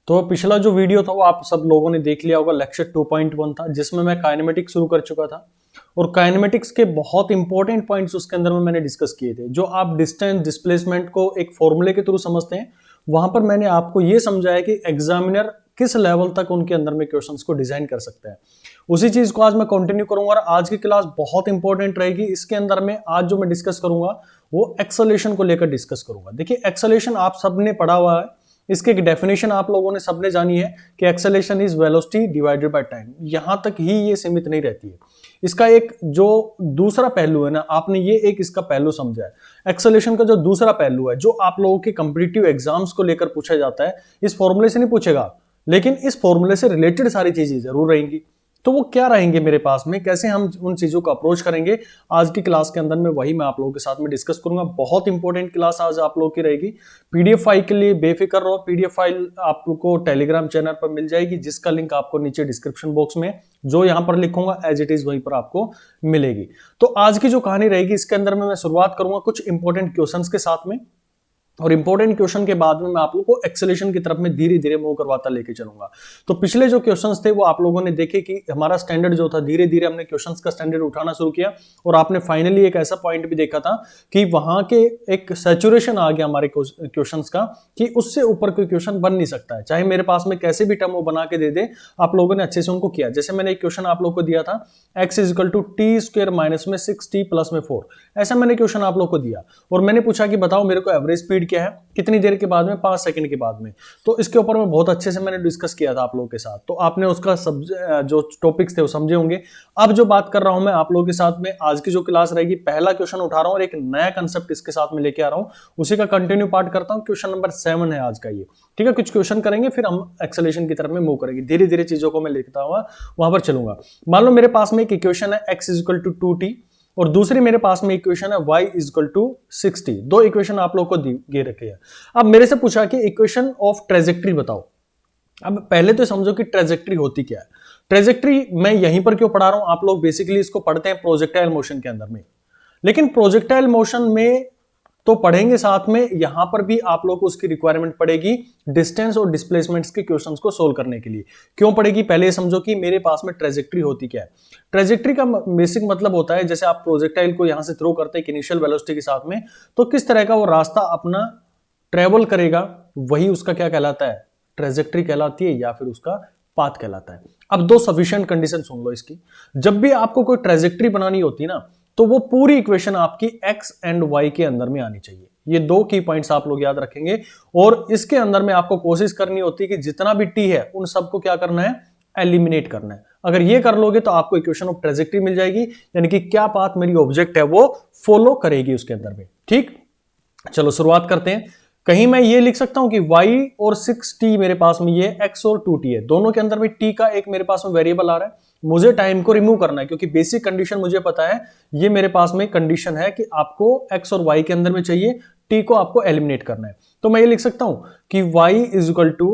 तो पिछला जो वीडियो था वो आप सब लोगों ने देख लिया होगा, लेक्चर 2.1 था, जिसमें मैं काइनेमेटिक्स शुरू कर चुका था और काइनेमेटिक्स के बहुत इंपॉर्टेंट पॉइंट्स उसके अंदर में मैंने डिस्कस किए थे। जो आप डिस्टेंस डिस्प्लेसमेंट को एक फॉर्मूले के थ्रू समझते हैं, वहां पर मैंने आपको ये समझाया कि एग्जामिनर किस लेवल तक उनके अंदर में क्वेश्चंस को डिजाइन कर सकते हैं। उसी चीज को आज मैं कंटिन्यू करूंगा और आज की क्लास बहुत इंपॉर्टेंट रहेगी। इसके अंदर में आज जो मैं डिस्कस करूंगा वो एक्सेलेरेशन को लेकर डिस्कस करूंगा। देखिए, एक्सेलेरेशन आप सबने पढ़ा हुआ है, इसकी एक डेफिनेशन आप लोगों ने सबने जानी है कि acceleration is velocity divided by time. यहां तक ही ये सीमित नहीं रहती है। इसका एक जो दूसरा पहलू है ना, आपने ये एक इसका पहलू समझा है। एक्सेलेरेशन का जो दूसरा पहलू है, जो आप लोगों के कॉम्पिटिटिव एग्जाम्स को लेकर पूछा जाता है, इस फॉर्मूले से नहीं पूछेगा, लेकिन इस फॉर्मूले से रिलेटेड सारी चीजें जरूर रहेंगी। तो वो क्या रहेंगे मेरे पास में, कैसे हम उन चीजों को अप्रोच करेंगे, आज की क्लास के अंदर में वही मैं आप लोगों के साथ में डिस्कस करूंगा। बहुत इंपॉर्टेंट क्लास आज आप लोगों की रहेगी। पीडीएफ फाइल के लिए बेफिक्र रहो, पीडीएफ फाइल आपको टेलीग्राम चैनल पर मिल जाएगी, जिसका लिंक आपको नीचे डिस्क्रिप्शन बॉक्स में जो यहां पर लिखूंगा एज इट इज वहीं पर आपको मिलेगी। तो आज की जो कहानी रहेगी, इसके अंदर में मैं शुरुआत करूंगा कुछ इंपॉर्टेंट क्वेश्चंस के साथ में, और इंपॉर्टेंट क्वेश्चन के बाद में मैं आप लोगों को एक्सेलेरेशन की तरफ में धीरे धीरे मूव करवाता लेके चलूंगा। तो पिछले जो क्वेश्चंस थे वो आप लोगों ने देखे कि हमारा स्टैंडर्ड जो था, धीरे धीरे हमने क्वेश्चंस का स्टैंडर्ड उठाना शुरू किया और आपने फाइनली एक ऐसा पॉइंट भी देखा था कि वहां के एक सैचुरेशन आ गया हमारे क्वेश्चंस का, कि उससे ऊपर कोई क्वेश्चन बन नहीं सकता है। चाहे मेरे पास में कैसे भी टर्म वो बना के दे दे, आप लोगों ने अच्छे से उनको किया। जैसे मैंने एक क्वेश्चन आप लोगों को दिया था, x is equal to T square minus में 6t प्लस में 4, ऐसा मैंने क्वेश्चन आप लोग को दिया और मैंने पूछा कि बताओ मेरे को एवरेज स्पीड क्या है, कितनी देर के बाद में, 5 सेकंड के बाद में। तो इसके ऊपर मैं बहुत अच्छे से मैंने डिस्कस किया था आप लोगों के साथ, तो आपने उसका जो टॉपिक्स थे वो समझे होंगे। अब जो बात कर रहा हूं मैं आप लोगों के साथ में, आज की जो क्लास रहेगी, पहला क्वेश्चन उठा रहा हूं और एक नया कंसेप्ट इसके साथ में लेके आ रहा हूं, उसी का कंटिन्यू पार्ट करता हूं। क्वेश्चन नंबर 7 है आज का ये, ठीक है। कुछ क्वेश्चन करेंगे, फिर हम एक्सेलेरेशन की तरफ में मूव करेंगे। धीरे धीरे चीजों को मैं लिखता हुआ वहां पर चलूंगा। मान लो मेरे पास में एक इक्वेशन है x is equal to 2t और दूसरी मेरे पास में इक्वेशन है y इज इक्वल टू 60। दो इक्वेशन आप लोग को दे रखे हैं। अब मेरे से पूछा कि इक्वेशन ऑफ ट्रेजेक्ट्री बताओ। अब पहले तो समझो कि ट्रेजेक्ट्री होती क्या है। ट्रेजेक्ट्री मैं यहीं पर क्यों पढ़ा रहा हूं, आप लोग बेसिकली इसको पढ़ते हैं प्रोजेक्टाइल मोशन के अंदर में, लेकिन प्रोजेक्टाइल मोशन में तो पढ़ेंगे, साथ में यहां पर भी आप लोग को उसकी रिक्वायरमेंट पड़ेगी डिस्टेंस और डिस्प्लेसमेंट्स के क्वेश्चंस को सोल्व करने के लिए। क्यों पड़ेगी, पहले समझो कि मेरे पास में ट्रेजेक्ट्री होती क्या है। ट्रेजेक्ट्री का बेसिक मतलब होता है, जैसे आप प्रोजेक्टाइल को यहां से थ्रो करते हैं इनिशियल वेलोसिटी के साथ में, तो किस तरह का वो रास्ता अपना ट्रेवल करेगा, वही उसका क्या कहलाता है, ट्रेजेक्ट्री कहलाती है, या फिर उसका पाथ कहलाता है। अब दो सफिशिएंट कंडीशन सुन लो इसकी। जब भी आपको कोई ट्रेजेक्ट्री बनानी होती है ना, तो वो पूरी इक्वेशन आपकी x एंड y के अंदर में आनी चाहिए। ये दो की पॉइंट्स आप लोग याद रखेंगे और इसके अंदर में आपको कोशिश करनी होती है कि जितना भी t है उन सबको क्या करना है, एलिमिनेट करना है। अगर ये कर लोगे तो आपको इक्वेशन ऑफ ट्रेजेक्ट्री मिल जाएगी, यानी कि क्या पाथ मेरी ऑब्जेक्ट है वो फॉलो करेगी उसके अंदर में। ठीक, चलो शुरुआत करते हैं। कहीं मैं ये लिख सकता हूं कि y और 6t मेरे पास में, ये x और 2t है, दोनों के अंदर में t का एक मेरे पास में वेरिएबल आ रहा है। मुझे टाइम को रिमूव करना है, क्योंकि बेसिक कंडीशन मुझे पता है, ये मेरे पास में कंडीशन है कि आपको x और y के अंदर में चाहिए, t को आपको एलिमिनेट करना है। तो मैं ये लिख सकता हूं कि y is equal to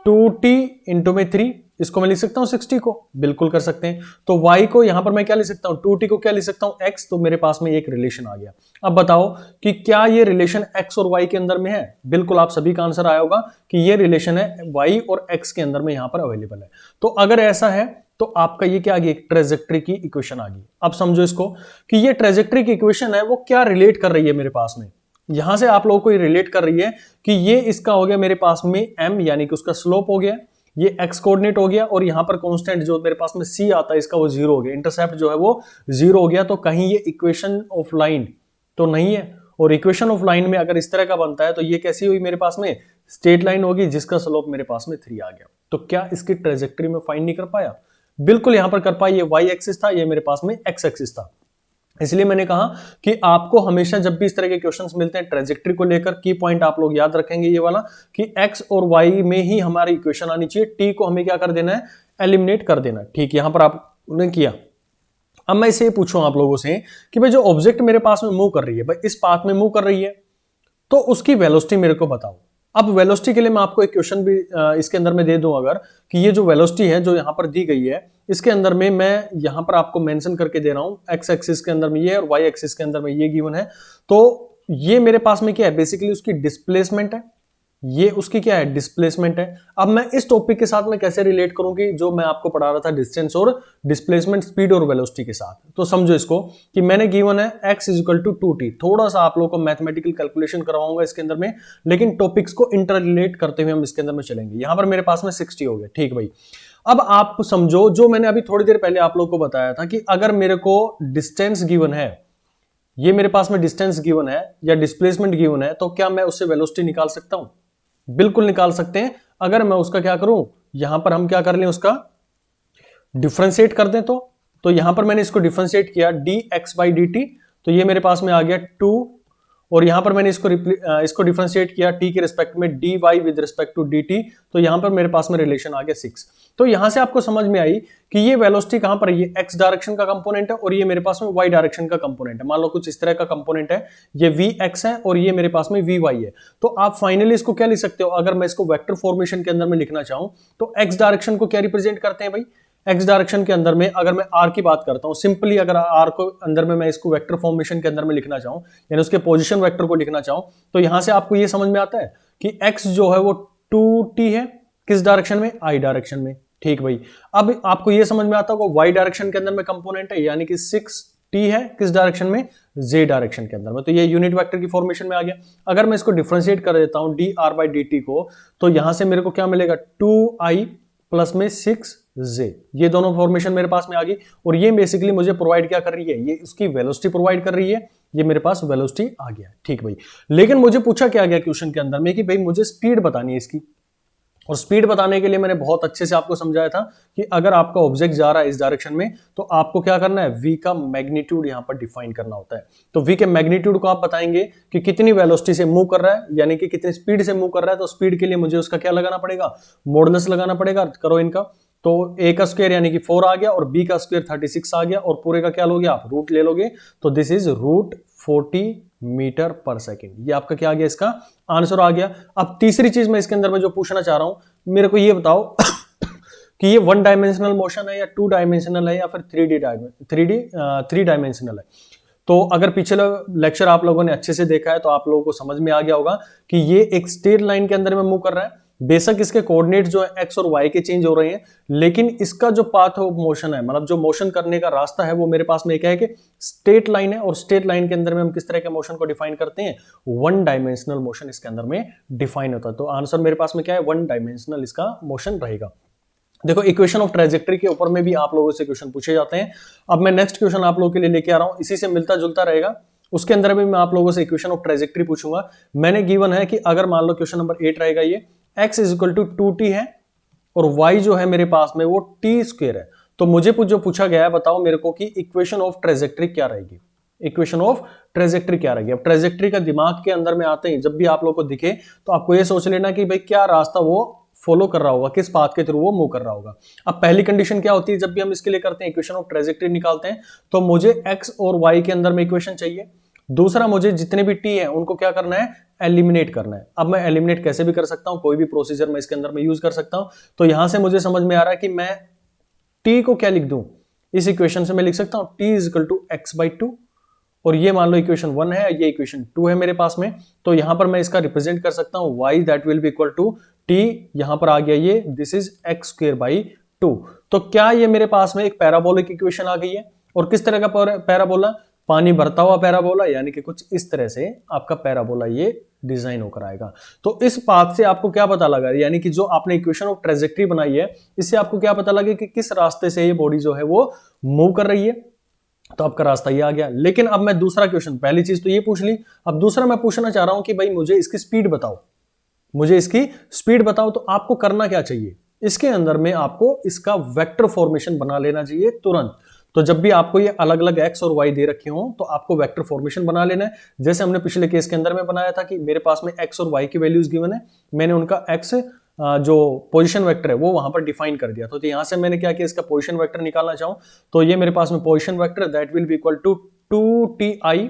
2t into में 3, इसको मैं लिख सकता हूं 60 को, बिल्कुल कर सकते हैं। तो y को यहां पर मैं क्या लिख सकता हूं, 2t को क्या लिख सकता हूं, x, तो मेरे पास में एक रिलेशन आ गया। अब बताओ कि क्या ये रिलेशन x और y के अंदर में है। बिल्कुल आप सभी का आंसर आया होगा कि ये रिलेशन है y और x के अंदर में यहां पर अवेलेबल है। तो अगर ऐसा है तो आपका ये क्या आ गई, ट्रेजेक्ट्री की इक्वेशन आ गई। अब समझो इसको कि ये ट्रेजेक्ट्री की इक्वेशन है वो क्या रिलेट कर रही है मेरे पास में। यहां से आप लोगों को ये रिलेट कर रही है कि ये इसका हो गया मेरे पास में m, यानी कि उसका स्लोप हो गया, ये x कोऑर्डिनेट हो गया, और यहां पर कांस्टेंट जो मेरे पास में c आता है इसका वो 0 हो गया, इंटरसेप्ट जो है वो 0 हो गया। तो कहीं ये इक्वेशन ऑफ लाइन तो नहीं है, और इक्वेशन ऑफ लाइन में अगर इस तरह का बनता है तो ये कैसी हुई मेरे पास में, स्ट्रेट लाइन होगी जिसका स्लोप मेरे पास में 3 आ गया। तो क्या इसकी ट्रेजेक्ट्री में फाइंड नहीं कर पाया, बिल्कुल यहां पर कर पाई। ये y एक्सिस था, ये मेरे पास में x एक्सिस था। इसलिए मैंने कहा कि आपको हमेशा जब भी इस तरह के क्वेश्चंस मिलते हैं ट्रेजेक्ट्री को लेकर, की पॉइंट आप लोग याद रखेंगे ये वाला कि x और y में ही हमारी इक्वेशन आनी चाहिए, t को हमें क्या कर देना है, एलिमिनेट कर देना। ठीक, यहां पर आपने किया। अब मैं इसे पूछूं आप लोगों से कि भाई जो ऑब्जेक्ट मेरे पास में मूव कर रही है, भाई इस पाथ में मूव कर रही है, तो उसकी वेलोसिटी मेरे को बताओ। अब वेलोसिटी के लिए मैं आपको एक क्वेश्चन भी इसके अंदर में दे दूं, अगर कि ये जो वेलोसिटी है जो यहां पर दी गई है, इसके अंदर में मैं यहां पर आपको मेंशन करके दे रहा हूं, x एक्सिस के अंदर में ये और y एक्सिस के अंदर में ये गिवन है। तो ये मेरे पास में क्या है, बेसिकली उसकी डिस्प्लेसमेंट है, ये उसकी क्या है, डिस्प्लेसमेंट है। अब मैं इस टॉपिक के साथ में कैसे रिलेट करूंगी, जो मैं आपको पढ़ा रहा था डिस्टेंस और डिस्प्लेसमेंट, स्पीड और वेलोसिटी के साथ। तो समझो इसको कि मैंने गिवन है x is equal to 2t। थोड़ा सा आप लोगों को मैथमेटिकल कैलकुलेशन करवाऊंगा इसके अंदर में, लेकिन टॉपिक्स को इंटर रिलेट करते हुए हम इसके अंदर में चलेंगे। यहां पर मेरे पास में 60 हो गया, ठीक भाई। अब आप समझो, जो मैंने अभी थोड़ी देर पहले आप लोगों को बताया था कि अगर मेरे को डिस्टेंस गिवन है, ये मेरे पास में डिस्टेंस गिवन है या डिस्प्लेसमेंट गिवन है, तो क्या मैं उससे वेलोसिटी निकाल सकता हूं? बिल्कुल निकाल सकते हैं। अगर मैं उसका क्या करूं, यहां पर हम क्या कर लें, उसका डिफरेंशिएट कर दें। तो यहां पर मैंने इसको डिफरेंशिएट किया dx/dt, तो ये मेरे पास में आ गया 2, और यहां पर मैंने इसको डिफरेंशिएट किया t के रिस्पेक्ट में dy with respect to dt, तो यहां पर मेरे पास में रिलेशन आ गया 6। तो यहां से आपको समझ में आई कि ये वेलोसिटी कहां पर है, ये x डायरेक्शन का कंपोनेंट है और ये मेरे पास में y डायरेक्शन का कंपोनेंट है। मान लो कुछ इस तरह का कंपोनेंट है, ये vx है और ये मेरे पास में vy है। तो आप फाइनली इसको क्या लिख सकते हो, अगर मैं इसको वेक्टर फॉर्मेशन के अंदर में लिखना चाहूं तो x डायरेक्शन को क्या रिप्रेजेंट करते हैं भाई, एक्स डायरेक्शन के अंदर में अगर मैं आर की बात करता हूं, सिंपली अगर आर को अंदर में मैं इसको वेक्टर फॉर्मेशन के अंदर में लिखना चाहूं, यानी उसके पोजीशन वेक्टर को लिखना चाहूं, तो यहां से आपको ये समझ में आता है कि एक्स जो है वो 2t है, किस डायरेक्शन में, आई डायरेक्शन में। ठीक भाई, अब आपको ये समझ में आता होगा वाई डायरेक्शन के अंदर में कंपोनेंट है, यानी कि 6t है, किस डायरेक्शन में, z डायरेक्शन के अंदर में। तो ये यूनिट वेक्टर की फॉर्मेशन में आ गया। अगर मैं इसको डिफरेंशिएट कर देता हूं dr/dt को, तो यहां से मेरे को क्या मिलेगा, 2i प्लस में 6j, ये दोनों फॉर्मेशन मेरे पास में आ गई। और ये बेसिकली मुझे प्रोवाइड क्या कर रही है, ये उसकी वेलोसिटी प्रोवाइड कर रही है। ये मेरे पास वेलोसिटी आ गया, ठीक भाई। लेकिन मुझे पूछा क्या गया क्वेश्चन के अंदर में कि भाई मुझे स्पीड बतानी है इसकी, और स्पीड बताने के लिए मैंने बहुत अच्छे से आपको समझाया था कि अगर आपका ऑब्जेक्ट जा रहा है इस डायरेक्शन में, तो आपको क्या करना है, v का मैग्नीट्यूड यहां पर डिफाइन करना होता है। तो v के मैग्नीट्यूड को आप बताएंगे कि कितनी वेलोसिटी से मूव कर रहा है, यानी कि कितनी स्पीड से मूव कर रहा है। तो स्पीड के लिए मुझे उसका क्या लगाना पड़ेगा, मॉडुलस लगाना पड़ेगा। करो इनका, तो a का स्क्वायर यानी कि 4 आ गया और b का स्क्वायर 36 आ गया, और पूरे का क्या लोगे आप, रूट ले लोगे। तो दिस इज रूट 40 मीटर पर सेकेंड। ये आपका क्या आ गया, इसका आंसर आ गया। अब तीसरी चीज मैं इसके अंदर में जो पूछना चाह रहा हूं, मेरे को ये बताओ कि ये 1 डायमेंशनल मोशन है या 2 डायमेंशनल है या फिर 3 डायमेंशनल है। तो अगर पिछले लेक्चर आप लोगों ने अच्छे से देखा है तो आप लोगों को समझ में आ गया होगा कि ये एक स्ट्रेट लाइन के अंदर में मूव कर रहा है। बेशक इसके कोऑर्डिनेट जो है x और y के चेंज हो रहे हैं, लेकिन इसका जो पाथ ऑफ मोशन है, मतलब जो मोशन करने का रास्ता है, वो मेरे पास में क्या है कि स्ट्रेट लाइन है। और स्ट्रेट लाइन के अंदर में हम किस तरह के मोशन को डिफाइन करते हैं, 1 डायमेंशनल मोशन इसके अंदर में डिफाइन होता है। तो आंसर मेरे पास में क्या है, 1 डायमेंशनल इसका मोशन रहेगा। देखो, इक्वेशन ऑफ ट्रेजेक्टरी के ऊपर में भी आप लोगों से क्वेश्चन पूछे जाते हैं। अब मैं नेक्स्ट क्वेश्चन आप लोगों के लिए लेके आ रहा हूं, इसी से मिलता जुलता रहेगा। उसके अंदर भी मैं आप लोगों से इक्वेशन ऑफ ट्रेजेक्टरी पूछूंगा। मैंने गिवन है कि अगर मान लो क्वेश्चन नंबर 8 रहेगा, ये x is equal to 2t है और y जो है मेरे पास में वो t स्क्वायर है। तो मुझे जो पूछा गया है, बताओ मेरे को कि इक्वेशन ऑफ ट्रेजेक्टरी क्या रहेगी, इक्वेशन ऑफ ट्रेजेक्टरी क्या रहेगी। अब ट्रेजेक्टरी का दिमाग के अंदर में आते ही जब भी आप लोग को दिखे तो आपको ये सोच लेना कि भाई क्या रास्ता वो फॉलो कर रहा होगा, किस पाथ के थ्रू वो मूव कर रहा होगा। अब पहली कंडीशन क्या होती है, जब भी हम इसके लिए करते हैं इक्वेशन ऑफ ट्रेजेक्टरी निकालते हैं, तो मुझे x और y के अंदर में इक्वेशन चाहिए। दूसरा, मुझे जितने भी t हैं उनको क्या करना है, एलिमिनेट करना है। अब मैं एलिमिनेट कैसे भी कर सकता हूं, कोई भी प्रोसीजर मैं इसके अंदर में यूज कर सकता हूं। तो यहां से मुझे समझ में आ रहा है कि मैं t को क्या लिख दूं, इस इक्वेशन से मैं लिख सकता हूं t is equal to x/2, और ये मान लो इक्वेशन 1 है, ये इक्वेशन 2 है मेरे पास में। तो यहां पर मैं इसका रिप्रेजेंट कर सकता हूं y that will be equal to t, यहां पर आ गया ये, दिस इज x²/2। तो क्या ये मेरे पास में एक पैराबोलिक इक्वेशन आ गई है, और किस तरह का पैराबोला, पानी भरता हुआ पैराबोला, यानी कि कुछ इस तरह से आपका पैराबोला ये डिजाइन होकर आएगा। तो इस पाथ से आपको क्या पता लगा, यानी कि जो आपने इक्वेशन ऑफ ट्रेजेक्टरी बनाई है, इससे आपको क्या पता लगे कि किस रास्ते से ये बॉडी जो है वो मूव कर रही है। तो आपका रास्ता ये आ गया। लेकिन अब मैं दूसरा क्वेश्चन, पहली चीज तो ये पूछ ली, अब दूसरा मैं पूछना चाह रहा हूं कि भाई मुझे इसकी स्पीड बताओ, मुझे इसकी स्पीड बताओ। तो आपको करना क्या चाहिए, इसके अंदर में आपको इसका वेक्टर फॉर्मेशन बना लेना चाहिए तुरंत। तो जब भी आपको ये अलग अलग x और y दे रखे हो, तो आपको वेक्टर फॉर्मेशन बना लेना है। जैसे हमने पिछले केस के अंदर में बनाया था कि मेरे पास में x और y की वैल्यूज गिवन है, मैंने उनका x जो पोजीशन वेक्टर है वो वहां पर डिफाइन कर दिया। तो यहां से मैंने क्या किया, इसका पोजीशन वेक्टर निकालना चाहूं, तो ये मेरे पास में position vector that will be equal to 2ti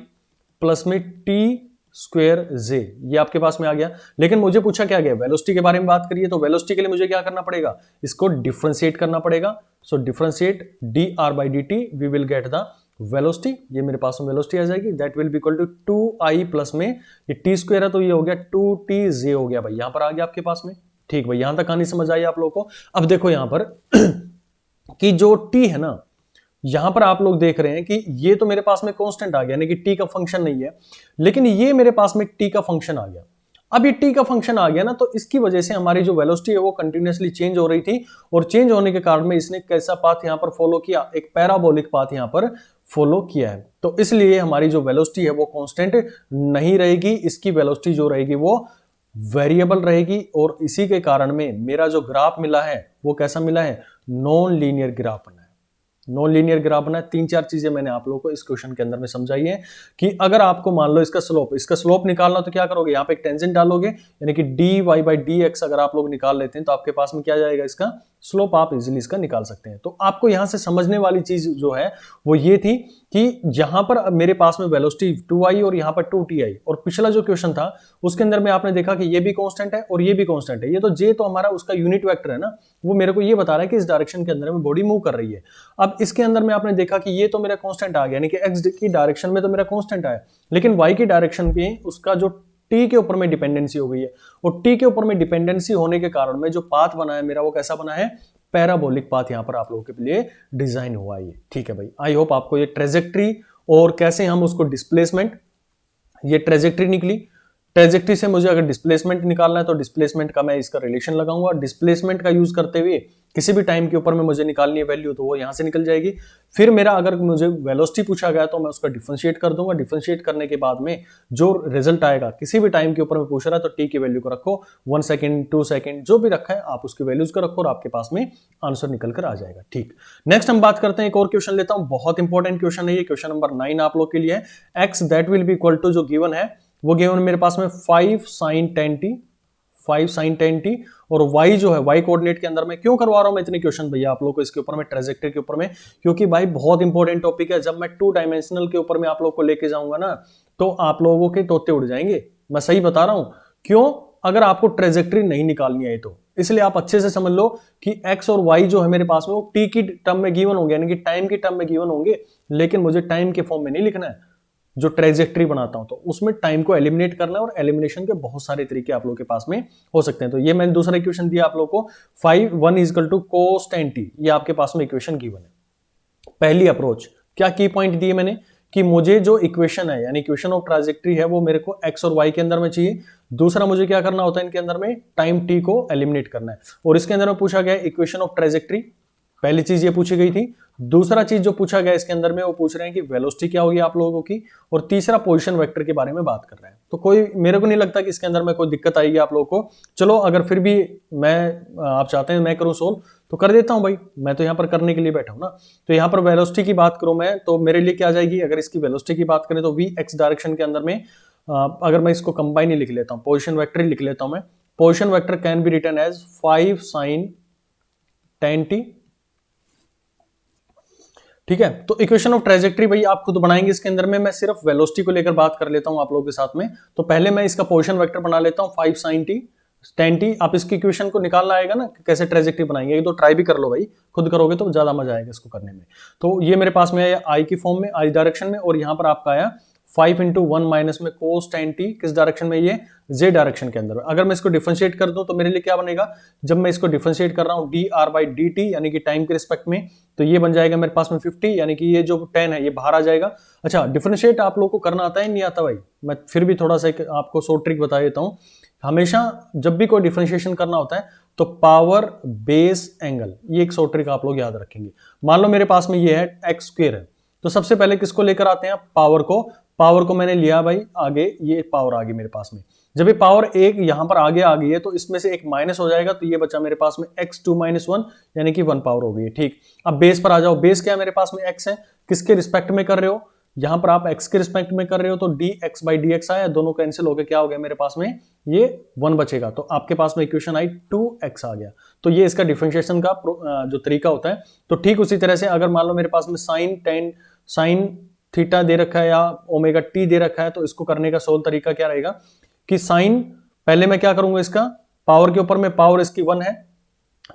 plus में t²j, ये आपके पास में आ गया। लेकिन मुझे पूछा क्या गया, वेलोसिटी के बारे में बात करिए। तो वेलोसिटी के लिए मुझे क्या करना पड़ेगा, इसको डिफरेंशिएट करना पड़ेगा। So differentiate dr/dt, we will get the velocity, ये मेरे पास में वेलोसिटी आ जाएगी, that will be equal to 2i plus में ये टी स्क्वायर है तो ये हो गया 2tj हो गया भाई, यहां पर आ गया आपके पास में। ठीक भाई, यहां तक कहानी समझ आई आप लोगों को। अब देखो यहां पर कि जो t है ना, यहां पर आप लोग देख रहे हैं कि ये तो मेरे पास में कांस्टेंट आ गया, यानी कि t का फंक्शन नहीं है, लेकिन ये मेरे पास में t का फंक्शन आ गया। अब ये t का फंक्शन आ गया ना, तो इसकी वजह से हमारी जो वेलोसिटी है वो कंटिन्यूअसली चेंज हो रही थी, और चेंज होने के कारण में इसने कैसा पाथ यहां पर फॉलो किया, एक पैराबोलिक पाथ यहां पर फॉलो किया है। तो इसलिए हमारी जो वेलोसिटी है वो कांस्टेंट नहीं रहेगी, इसकी वेलोसिटी जो रहेगी वो वेरिएबल रहेगी, और इसी के कारण में मेरा जो ग्राफ मिला है वो कैसा मिला है, नॉन लीनियर ग्राफ बना है। नॉन लीनियर ग्राफ बना है। 3-4 चीजें मैंने आप लोगों को इस क्वेश्चन के अंदर में समझाई है कि अगर आपको मान लो इसका स्लोप निकालना, तो क्या करोगे, यहाँ पे एक टेंजेंट डालोगे, यानी कि dy/dx अगर आप लोग निकाल लेते हैं तो आपके पास में क्या जाएगा, इसका स्लोप आप इजीली इसका निकाल सकते हैं। तो आपको यहां से समझने वाली चीज जो है वो ये थी कि यहां पर मेरे पास में वेलोसिटी 2i और यहां पर 2ti, और पिछला जो क्वेश्चन था उसके अंदर में आपने देखा कि ये भी कांस्टेंट है और ये भी कांस्टेंट है, ये तो j तो हमारा उसका यूनिट वेक्टर है ना, वो मेरे को ये बता रहा है कि इस डायरेक्शन के अंदर में बॉडी मूव कर रही है। अब इसके अंदर में आपने देखा कि ये तो मेरा कांस्टेंट आ गया, यानी कि x की डायरेक्शन में तो मेरा कांस्टेंट आया, लेकिन y की डायरेक्शन पे उसका जो t के ऊपर में डिपेंडेंसी हो गई है, और t के ऊपर में डिपेंडेंसी होने के कारण में जो पाथ बना है मेरा वो कैसा बना है, पैराबोलिक पाथ यहां पर आप लोगों के लिए डिजाइन हुआ है। ठीक है भाई, आई होप आपको ये ट्रेजेक्ट्री और कैसे हम उसको डिस्प्लेसमेंट, ये ट्रेजेक्ट्री निकली, ट्रेजेक्ट्री से मुझे अगर डिस्प्लेसमेंट निकालना है तो डिस्प्लेसमेंट का मैं इसका रिलेशन लगाऊंगा, डिस्प्लेसमेंट का यूज करते हुए किसी भी टाइम के ऊपर में मुझे निकालनी है वैल्यू तो वो यहां से निकल जाएगी। फिर मेरा अगर मुझे वेलोसिटी पूछा गया तो मैं उसका डिफरेंशिएट कर दूंगा, डिफरेंशिएट करने के बाद में जो रिजल्ट आएगा, किसी भी टाइम के ऊपर में पूछ रहा है तो टी की वैल्यू को रखो, 1 सेकंड 2 सेकंड जो भी रखा है आप उसकी वैल्यूज को रखो और आपके पास में आंसर निकल कर आ जाएगा। ठीक, नेक्स्ट हम बात करते हैं, एक और क्वेश्चन लेता हूं, बहुत इंपॉर्टेंट क्वेश्चन है ये, क्वेश्चन नंबर 9 आप लोग के लिए है। X that will be equal to, जो गिवन है वो गिवन मेरे पास में 5 sin 10t, और y जो है y कोऑर्डिनेट के अंदर में क्यों करवा रहा हूं मैं इतने क्वेश्चन भैया आप लोगों को इसके ऊपर में, ट्रेजेक्टरी के ऊपर में, क्योंकि भाई बहुत इंपॉर्टेंट टॉपिक है। जब मैं 2 डायमेंशनल के ऊपर में आप लोगों को लेके जाऊंगा ना तो आप लोगों के तोते उड़ जाएंगे, मैं सही बता रहा हूं। क्यों, अगर आपको ट्रेजेक्टरी नहीं निकालनी है तो इसलिए आप अच्छे से समझ लो कि x और y जो है मेरे पास में वो t की टर्म में गिवन होंगे, यानी कि टाइम की टर्म में गिवन होंगे, लेकिन मुझे टाइम के फॉर्म में नहीं लिखना है। जो ट्रेजेक्ट्री बनाता हूं तो उसमें टाइम को एलिमिनेट करना है, और एलिमिनेशन के बहुत सारे तरीके आप लोगों के पास में हो सकते हैं। तो ये मैंने दूसरा इक्वेशन दिया आप लोगों को, 5 1 इक्वल टू cos 10t, ये आपके पास में इक्वेशन गिवन है। पहली अप्रोच, क्या की पॉइंट दिए मैंने कि मुझे जो इक्वेशन है, यानी इक्वेशन ऑफ ट्रेजेक्ट्री है, वो मेरे को x और y के अंदर में चाहिए। दूसरा मुझे क्या करना होता है इनके अंदर में, टाइम t को एलिमिनेट करना है, और इसके अंदर में पूछा गया इक्वेशन ऑफ ट्रेजेक्ट्री, पहली चीज ये पूछी गई थी। दूसरा चीज जो पूछा गया इसके अंदर में वो पूछ रहे हैं कि वेलोसिटी क्या होगी आप लोगों की, और तीसरा पोजीशन वेक्टर के बारे में बात कर रहे हैं। तो कोई, मेरे को नहीं लगता कि इसके अंदर में कोई दिक्कत आएगी आप लोगों को। चलो अगर फिर भी आप चाहते हैं मैं करूं सोल्व तो कर देता हूं भाई, मैं तो यहाँ पर करने के लिए बैठा हूं ना। तो यहाँ पर वेलोसिटी की बात करूं मैं तो मेरे लिए क्या आ जाएगी, अगर इसकी वेलोसिटी की बात करें तो v x डायरेक्शन के अंदर में अगर मैं इसको कंबाइन ही लिख लेता हूं, पोजीशन वेक्टर ही लिख लेता हूं मैं, position vector can be written as 5 sin 10t। ठीक है, तो इक्वेशन ऑफ ट्रेजेक्ट्री भाई आप खुद बनाएंगे, इसके अंदर में मैं सिर्फ वेलोसिटी को लेकर बात कर लेता हूं आप लोगों के साथ में। तो पहले मैं इसका पोजीशन वेक्टर बना लेता हूं 5 sin t 10t। आप इसकी इक्वेशन को निकालना आएगा ना कैसे ट्रेजेक्ट्री बनाएंगे, ये तो ट्राई भी कर लो भाई, खुद करोगे तो ज्यादा मजा आएगा इसको करने में। तो ये मेरे पास में आया आई की फॉर्म में, आई डायरेक्शन में, और यहाँ पर आपका आया 5 into 1 माइनस में cos 10t, किस डायरेक्शन में, ये z डायरेक्शन के अंदर। अगर मैं इसको डिफरेंशिएट कर दूं तो मेरे लिए क्या बनेगा, जब मैं इसको डिफरेंशिएट कर रहा हूं dr/dt यानी कि टाइम के रिस्पेक्ट में, तो ये बन जाएगा मेरे पास में 50, यानी कि ये जो 10 है ये बाहर आ जाएगा। अच्छा, डिफरेंशिएट आप लोगों को करना आता है नहीं आता भाई, मैं फिर भी थोड़ा सा आपको शॉर्ट ट्रिक बता देता हूं। हमेशा जब भी कोई डिफरेंशिएशन करना होता है तो पावर बेस एंगल, ये एक शॉर्ट ट्रिक आप लोग याद रखेंगे। मान लो मेरे पास में ये है एक्स स्क्वायर है, तो सबसे पहले किसको लेकर आते हैं, पावर को मैंने लिया भाई आगे, ये पावर आ गई मेरे पास में। जब ये पावर एक यहां पर आगे आ गई है तो इसमें से एक माइनस हो जाएगा, तो ये बचा मेरे पास में x2 - 1 यानी कि 1 पावर हो गई है। ठीक, अब बेस पर आ जाओ, बेस क्या है मेरे पास में x है, किसके रिस्पेक्ट में कर रहे हो, यहां पर आप x के रिस्पेक्ट में कर रहे हो तो dx/dx आया, दोनों कैंसिल हो गए, क्या हो गया मेरे पास में, ये 1 बचेगा, तो आपके पास में इक्वेशन आई 2x आ गया। तो ये इसका डिफरेंशिएशन का जो तरीका होता है। तो ठीक उसी तरह से अगर मान लो मेरे पास में sin थीटा दे रखा है या ओमेगा टी दे रखा है, तो इसको करने का सोल तरीका क्या रहेगा कि साइन, पहले मैं क्या करूंगा, इसका पावर के ऊपर में, पावर इसकी 1 है,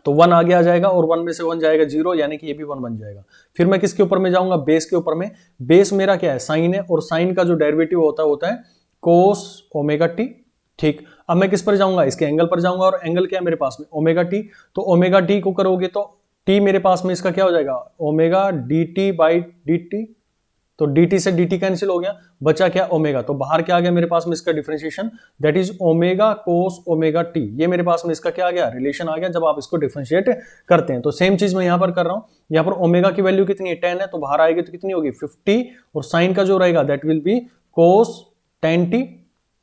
तो 1 आगे आ जाएगा और 1 में से 1 जाएगा 0, यानी कि ये भी 1 बन जाएगा। फिर मैं किसके ऊपर में जाऊंगा, बेस के ऊपर में। बेस मेरा क्या है, साइन है, और साइन का जो डेरिवेटिव होता है कोस ओमेगा टी। ठीक, अब मैं किस पर जाऊंगा, इसके एंगल पर जाऊंगा, और एंगल क्या है मेरे पास में, ओमेगा टी। तो ओमेगा टी को करोगे तो टी मेरे पास में इसका क्या हो जाएगा, omega D T by D T. तो dt से dt कैंसिल हो गया, बचा क्या, ओमेगा। तो बाहर क्या आ गया मेरे पास में इसका differentiation, that is omega cos omega T. ये मेरे पास में इसका क्या आ गया, रिलेशन आ गया जब आप इसको डिफरेंशिएट करते हैं। तो सेम चीज मैं यहां पर कर रहा हूं, यहां पर ओमेगा की वैल्यू कितनी है, 10 है, तो बाहर आएगी तो कितनी होगी 50, और साइन का जो रहेगा that will B cos 10t,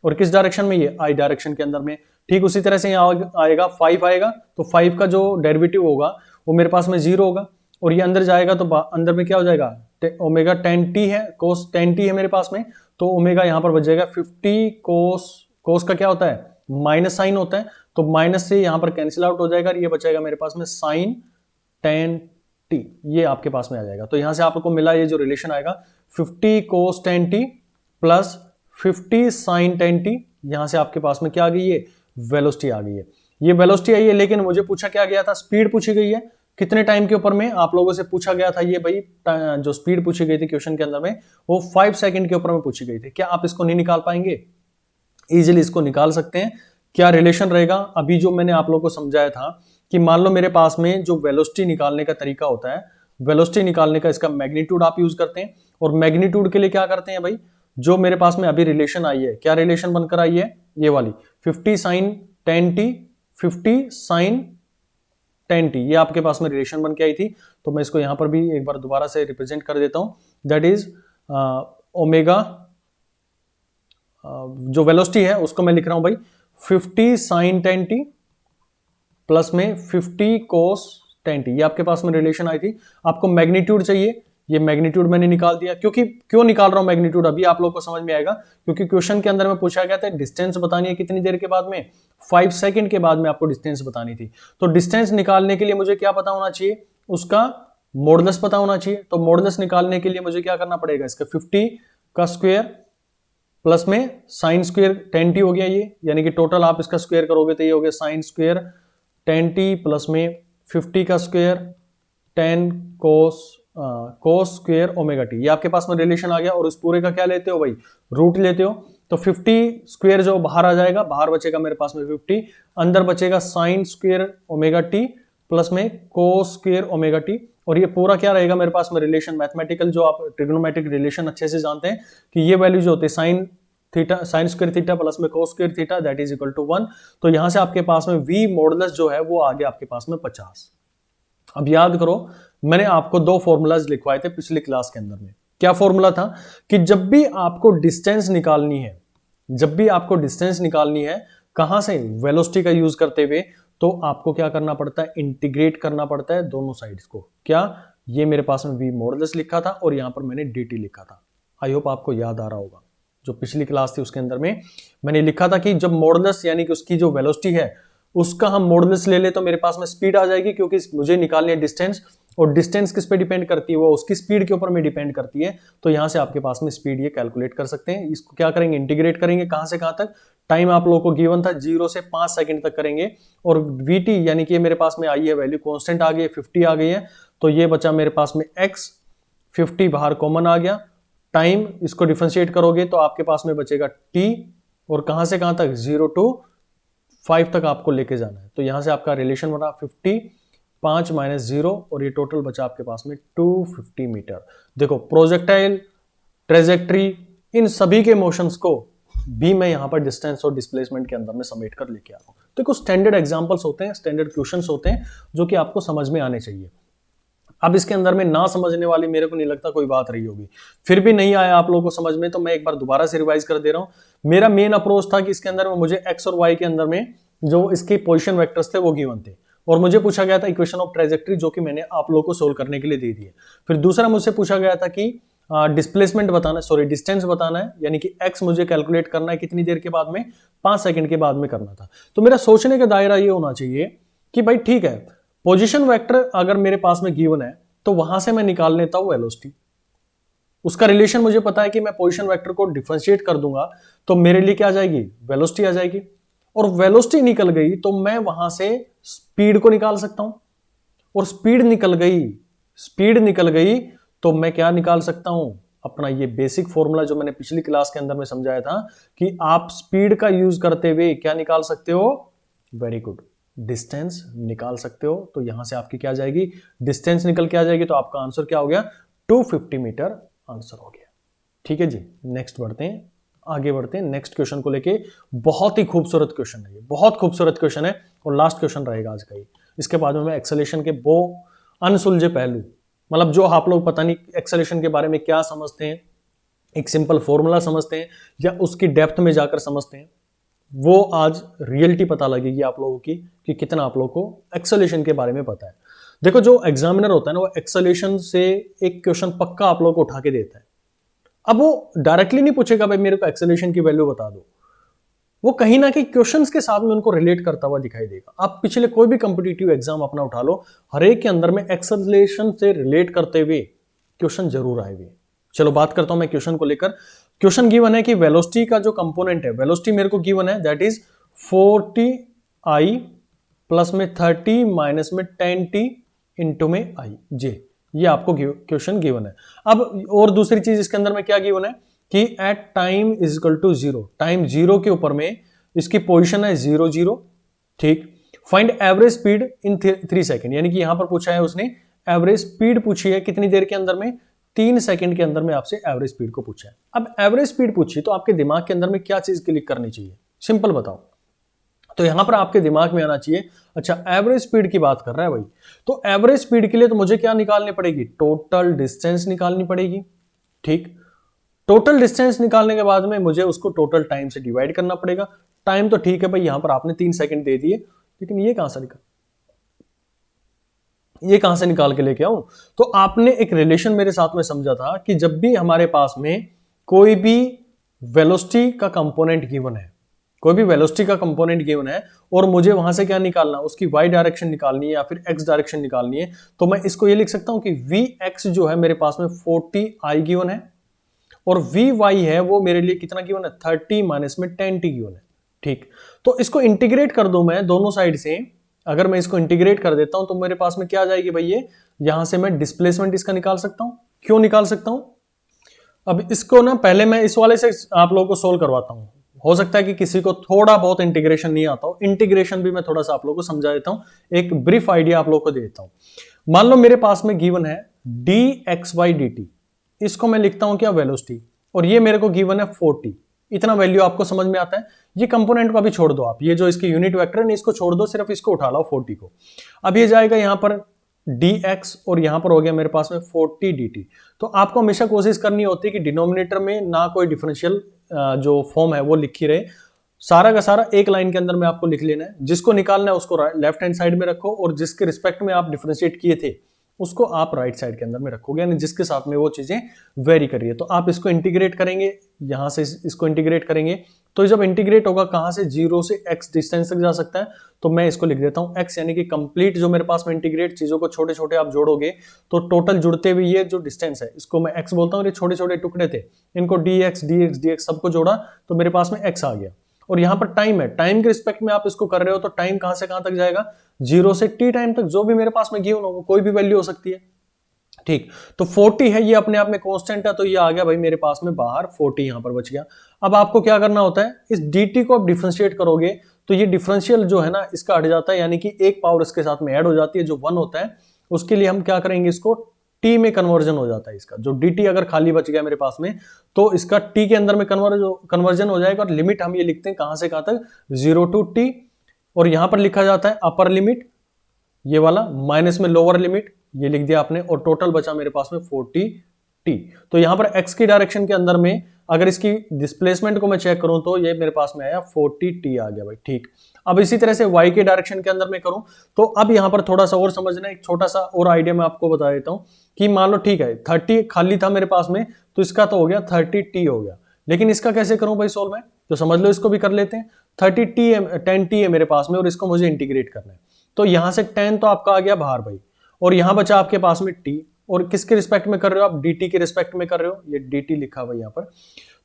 और किस डायरेक्शन में, ये आई डायरेक्शन के अंदर में। ठीक, उसी तरह से यहाँ आएगा 5 आएगा, तो 5 का जो डेरिवेटिव होगा वो मेरे पास में 0 होगा, और ये अंदर जाएगा तो अंदर में क्या हो जाएगा, ओमेगा 10t है, कोस 10t है मेरे पास में, तो ओमेगा यहां पर बच जाएगा 50 कोस का क्या होता है, माइनस साइन होता है, तो माइनस से यहां पर कैंसिल आउट हो जाएगा, ये बचेगा मेरे पास में साइन 10t, ये आपके पास में आ जाएगा। तो यहां से आपको मिला ये जो रिलेशन आएगा 50 कोस 10t प्लस 50 साइन 10t, यहां से आपके पास में क्या आ गई, ये वेलोसिटी आ गई है। ये वेलोसिटी आई है, लेकिन मुझे पूछा क्या गया था, स्पीड पूछी गई है, कितने टाइम के ऊपर में आप लोगों से पूछा गया था, ये भाई जो स्पीड पूछी गई थी क्वेश्चन के अंदर में वो 5 सेकंड के ऊपर में पूछी गई थी। क्या आप इसको नहीं निकाल पाएंगे, इजीली इसको निकाल सकते हैं। क्या रिलेशन रहेगा, अभी जो मैंने आप लोगों को समझाया था कि मान लो मेरे पास में जो वेलोसिटी निकालने का तरीका होता है, वेलोसिटी निकालने का इसका मैग्नीट्यूड आप यूज करते हैं, और मैग्नीट्यूड के लिए क्या करते हैं भाई, जो मेरे पास में अभी रिलेशन आई है, क्या रिलेशन बनकर आई है, ये वाली 50 साइन 10t 50 साइन 10t, ये आपके पास में रिलेशन बन के आई थी। तो मैं इसको यहां पर भी एक बार दोबारा से रिप्रेजेंट कर देता हूं, दैट इज ओमेगा, जो वेलोसिटी है उसको मैं लिख रहा हूं भाई 50 साइन 10t प्लस में 50 कोस 10t, ये आपके पास में रिलेशन आई थी। आपको मैग्नीट्यूड चाहिए, ये मैग्नीट्यूड मैंने निकाल दिया, क्योंकि क्यों निकाल रहा हूं मैग्नीट्यूड, अभी आप लोगों को समझ में आएगा, क्योंकि क्वेश्चन के अंदर में पूछा गया था डिस्टेंस बतानी है कितनी देर के बाद में, 5 सेकंड के बाद में आपको डिस्टेंस बतानी थी। तो डिस्टेंस निकालने के लिए मुझे क्या पता होना चाहिए, उसका मॉडुलस पता होना चाहिए। तो मॉडुलस निकालने के लिए मुझे क्या करना पड़ेगा, इसका 50 का स्क्वायर प्लस में साइन स्क्वायर 10t हो गया ये, यानी कि टोटल आप इसका स्क्वायर करोगे तो ये हो गया साइन स्क्वायर 10t प्लस में 50 का square 10 cos square omega T, ये आपके पास में रिलेशन आ गया। और इस पूरे का क्या लेते हो भाई, रूट लेते हो, तो 50 स्क्वायर जो बाहर आ जाएगा, बाहर बचेगा मेरे पास में 50, अंदर बचेगा sine square omega T plus में कोस स्क्वायर ओमेगा टी, और ये पूरा क्या रहेगा मेरे पास में रिलेशन, मैथमेटिकल जो आप ट्रिग्नोमेट्रिक रिलेशन अच्छे से जानते हैं कि ये वैल्यू जो होती है sine theta, sine square theta plus में cos square theta that is equal to 1। तो यहां से आपके पास में v मॉडुलस जो है वो आ गया आपके पास में 50। अब याद करो, मैंने आपको 2 फॉर्मूलाज लिखवाए थे पिछली क्लास के अंदर में। क्या फॉर्मूला था कि जब भी आपको डिस्टेंस निकालनी है, जब भी आपको डिस्टेंस निकालनी है, कहां से, वेलोसिटी का यूज करते हुए, तो आपको क्या करना पड़ता है, इंटीग्रेट करना पड़ता है दोनों साइड्स को। क्या, ये मेरे पास में v मॉडुलस लिखा था और यहां पर मैंने dt लिखा था। आई होप आपको याद आ रहा होगा, जो पिछली क्लास थी उसके अंदर में मैंने लिखा था कि जब मॉडुलस यानी कि उसकी जो वेलोसिटी है उसका हम मॉडुलस ले ले तो मेरे पास में स्पीड आ जाएगी, क्योंकि मुझे निकालनी है डिस्टेंस, और डिस्टेंस किस पे डिपेंड करती है, वो उसकी स्पीड के ऊपर में डिपेंड करती है। तो यहां से आपके पास में स्पीड ये कैलकुलेट कर सकते हैं। इसको क्या करेंगे, इंटीग्रेट करेंगे, कहां से कहां तक, टाइम आप लोगों को गिवन था 0 से 5 सेकंड तक करेंगे, और vt यानी कि मेरे पास में आई है वैल्यू कांस्टेंट आ गई है, 50 आ गई है, तो ये बचा मेरे पास में x, 50 बाहर कॉमन आ गया, टाइम इसको डिफरेंशिएट करोगे तो आपके पास में बचेगा t, और कहां से कहां तक, 0 to 5 तक आपको लेके जाना है। तो यहां से आपका रिलेशन बना 50 5 माइनस 0, और ये टोटल बचा आपके पास में 250 मीटर। देखो प्रोजेक्टाइल, ट्रेजेक्ट्री, इन सभी के मोशंस को भी मैं यहां पर डिस्टेंस और डिस्प्लेसमेंट के अंदर में समेट कर लेके आ रहा हूं। तो कुछ स्टैंडर्ड एग्जांपल्स होते हैं, स्टैंडर्ड क्वेश्चंस होते हैं जो कि आपको समझ में आने चाहिए। अब इसके अंदर में ना समझने वाली मेरे को नहीं लगता कोई बात रही होगी, फिर भी नहीं आया आप लोगों को समझ में तो मैं एक बार दोबारा से रिवाइज कर दे रहा हूं। मेरा मेन अप्रोच था कि इसके अंदर में मुझे एक्स और वाई के अंदर में जो इसके पोजीशन वेक्टर्स थे वो गिवन थे, और मुझे पूछा गया था इक्वेशन ऑफ ट्रेजेक्ट्री, जो कि मैंने आप लोगों को सोल्व करने के लिए दे दी है। फिर दूसरा मुझसे पूछा गया था कि डिस्प्लेसमेंट बताना, सॉरी डिस्टेंस बताना है, यानी कि एक्स मुझे कैलकुलेट करना है कितनी देर के बाद में, 5 सेकंड के बाद में करना था। तो मेरा सोचने का दायरा ये होना चाहिए कि भाई ठीक है, पोजीशन वेक्टर अगर मेरे पास में गिवन है तो वहां से मैं निकाल लेता हूं वेलोसिटी, उसका रिलेशन मुझे पता है कि मैं पोजीशन वेक्टर को डिफरेंशिएट कर दूंगा तो मेरे लिए क्या आ जाएगी, वेलोसिटी आ जाएगी, और वेलोसिटी निकल गई तो मैं वहां से स्पीड को निकाल सकता हूं, और स्पीड निकल गई तो मैं क्या निकाल सकता हूं, अपना ये बेसिक फॉर्मूला जो मैंने पिछली क्लास के अंदर में समझाया था कि आप स्पीड का यूज करते हुए क्या निकाल सकते हो, वेरी गुड, डिस्टेंस निकाल सकते हो। तो यहां से आपकी क्या आ जाएगी, डिस्टेंस निकल के आ जाएगी, तो आपका आंसर क्या हो गया, 250 मीटर आंसर हो गया। ठीक है जी, नेक्स्ट बढ़ते हैं, आगे बढ़ते हैं नेक्स्ट क्वेश्चन को लेके। बहुत ही खूबसूरत क्वेश्चन है, ये बहुत खूबसूरत क्वेश्चन है और लास्ट क्वेश्चन रहेगा आज का ही। इसके बाद में मैं एक्सेलेरेशन के वो अनसुलझे पहलू, मतलब जो आप लोग पता नहीं एक्सेलेरेशन के बारे में क्या समझते हैं, एक सिंपल फॉर्मूला समझते हैं या उसकी डेप्थ में जाकर समझते हैं, वो आज रियलिटी पता लगेगी आप लोगों की कि कितना आप लोगों को एक्सेलेरेशन के बारे में पता है। देखो जो एग्जामिनर होता है ना, वो एक्सेलेरेशन से एक क्वेश्चन पक्का आप लोगों को उठा के देता है। अब वो डायरेक्टली नहीं पूछेगा भाई मेरे को एक्सेलेरेशन की वैल्यू बता दो, वो कहीं ना कहीं क्वेश्चंस के साथ में उनको रिलेट करता हुआ दिखाई देगा। आप पिछले कोई भी कॉम्पिटिटिव एग्जाम अपना उठा लो, हर एक के अंदर में एक्सेलरेशन से रिलेट करते हुए क्वेश्चन जरूर आए हुए। चलो बात करता हूं मैं क्वेश्चन को लेकर। क्वेश्चन गिवन है कि वेलोसिटी का जो कंपोनेंट है, वेलोसिटी मेरे को गिवन है दैट इज 40i प्लस में 30 माइनस में 10t इंटू में i जे, ये आपको क्वेश्चन गिवन है। अब और दूसरी चीज इसके अंदर में क्या गिवन है कि at time is equal to 0, time 0 के ऊपर में इसकी पोजीशन है 0 0, ठीक। Find average speed in 3 second, यानी कि यहां पर पूछा है उसने एवरेज स्पीड पूछी है कितनी देर के अंदर में, 3 सेकंड के अंदर में आपसे एवरेज स्पीड को पूछा है। अब एवरेज स्पीड पूछी तो आपके दिमाग के अंदर में क्या चीज क्लिक करनी चाहिए, सिंपल बताओ। तो यहां पर आपके दिमाग में आना चाहिए अच्छा एवरेज स्पीड की बात कर रहा है भाई, तो एवरेज स्पीड के लिए तो मुझे क्या निकालनी पड़ेगी, टोटल डिस्टेंस निकालनी पड़ेगी, ठीक। टोटल डिस्टेंस निकालने के बाद में मुझे उसको टोटल टाइम से डिवाइड करना पड़ेगा। टाइम तो ठीक है भाई, यहां पर आपने 3 सेकंड दे दिए, लेकिन ये कहां से निकाल के लेके आऊं। तो आपने एक रिलेशन मेरे साथ में समझा था कि जब भी हमारे पास में कोई भी वेलोसिटी का कंपोनेंट गिवन है, कोई भी वेलोसिटी का कंपोनेंट गिवन है और मुझे वहां से क्या निकालना, उसकी वाई डायरेक्शन निकालनी है या फिर एक्स डायरेक्शन निकालनी है, तो मैं इसको ये लिख सकता हूं कि वी एक्स जो है मेरे पास में 40i गिवन है और वी वाई है वो मेरे लिए कितना गिवन है, 30 माइनस में 10t गिवन है, ठीक। तो इसको इंटीग्रेट कर दूं मैं दोनों साइड से, अगर मैं इसको इंटीग्रेट कर देता हूं तो मेरे पास में क्या आ जाएगी भाई, ये यहां से मैं डिस्प्लेसमेंट इसका निकाल सकता हूं। क्यों निकाल सकता हूं, अब इसको ना पहले मैं इस वाले से आप लोगों को सोल्व करवाता हूं। हो सकता है कि किसी को थोड़ा बहुत इंटीग्रेशन नहीं आता हो, इंटीग्रेशन भी मैं थोड़ा सा आप लोगों को समझा देता हूं, एक ब्रीफ आइडिया आप लोगों को दे देता हूं। मान लो मेरे पास में गिवन है dx/dt, इसको मैं लिखता हूं क्या, वेलोसिटी, और ये मेरे को गिवन है 40। इतना वैल्यू आपको समझ में आता है। ये कंपोनेंट को अभी छोड़ दो आप, ये जो इसके यूनिट वेक्टर है इसको छोड़ दो, सिर्फ इसको उठा लो 40 को। अब ये जाएगा यहां पर dx और यहां पर हो गया मेरे पास में 40 dt। तो आपको हमेशा कोशिश करनी होती है कि डिनोमिनेटर में ना कोई डिफरेंशियल जो फॉर्म है वो लिखी रहे, सारा का सारा एक लाइन के अंदर में आपको लिख लेना है। जिसको निकालना है उसको लेफ्ट हैंड साइड में रखो और जिसके रिस्पेक्ट में आप डिफरेंशिएट किए थे उसको आप राइट साइड के अंदर में रखोगे, यानी जिसके साथ में वो चीजें वेरी कर रही है। तो आप इसको इंटीग्रेट करेंगे, यहां से इसको इंटीग्रेट करेंगे, तो जब इंटीग्रेट होगा कहां से, 0 से x डिस्टेंस तक जा सकता है, तो मैं इसको लिख देता हूं x, यानी कि कंप्लीट जो मेरे पास में इंटीग्रेट चीजों को छोटे छोटे आप जोड़ोगे तो टोटल जुड़ते हुए ये जो डिस्टेंस है इसको मैं x बोलता हूं, ये छोटे छोटे टुकड़े थे, इनको dx dx dx सबको जोड़ा तो मेरे पास में x आ गया। और यहां पर टाइम है, टाइम के रिस्पेक्ट में आप इसको कर रहे हो तो टाइम कहां से कहां तक जाएगा, 0 से t टाइम तक, जो भी मेरे पास में गिवन हो कोई भी वैल्यू हो सकती है, ठीक। तो 40 है, ये अपने आप में कांस्टेंट है, तो ये आ गया भाई मेरे पास में बाहर 40 यहां पर बच गया। अब आपको क्या करना होता है, इस dt को आप डिफरेंशिएट करोगे तो ये डिफरेंशियल जो है ना इसका हट जाता है, यानी कि एक पावर इसके साथ में ऐड हो जाती है जो 1 होता है। उसके लिए हम क्या करेंगे, इसको t में कन्वर्जन हो जाता है इसका, जो dt अगर खाली बच गया मेरे पास में तो इसका t के अंदर में कन्वर्जन हो जाएगा। और लिमिट हम ये लिखते हैं कहां से कहां तक, 0 to t, और यहां पर लिखा जाता है अपर लिमिट ये वाला, माइनस में लोअर लिमिट ये लिख दिया आपने, और टोटल बचा मेरे पास में 40t। तो यहां पर x की डायरेक्शन के अंदर में अगर इसकी डिस्प्लेसमेंट को मैं चेक करूं तो ये मेरे पास में आया 40t आ गया भाई, ठीक। अब इसी तरह से y के डायरेक्शन के अंदर में करूं तो अब यहां पर थोड़ा सा और समझना, एक छोटा सा और आइडिया मैं आपको बता देता हूं कि मान लो ठीक है 30 खाली था मेरे पास में, तो इसका तो हो गया 30t हो गया, लेकिन इसका कैसे करूं भाई सोल्व में, तो समझ लो इसको भी कर लेते हैं। 10t है मेरे पास में और इसको मुझे इंटीग्रेट करना है, तो यहां से 10 तो आपका आ गया बाहर भाई, और यहां बचा आपके पास में t, और किसके रिस्पेक्ट में कर रहे हो आप, dt के रिस्पेक्ट में कर रहे हो, ये dt लिखा हुआ यहां पर।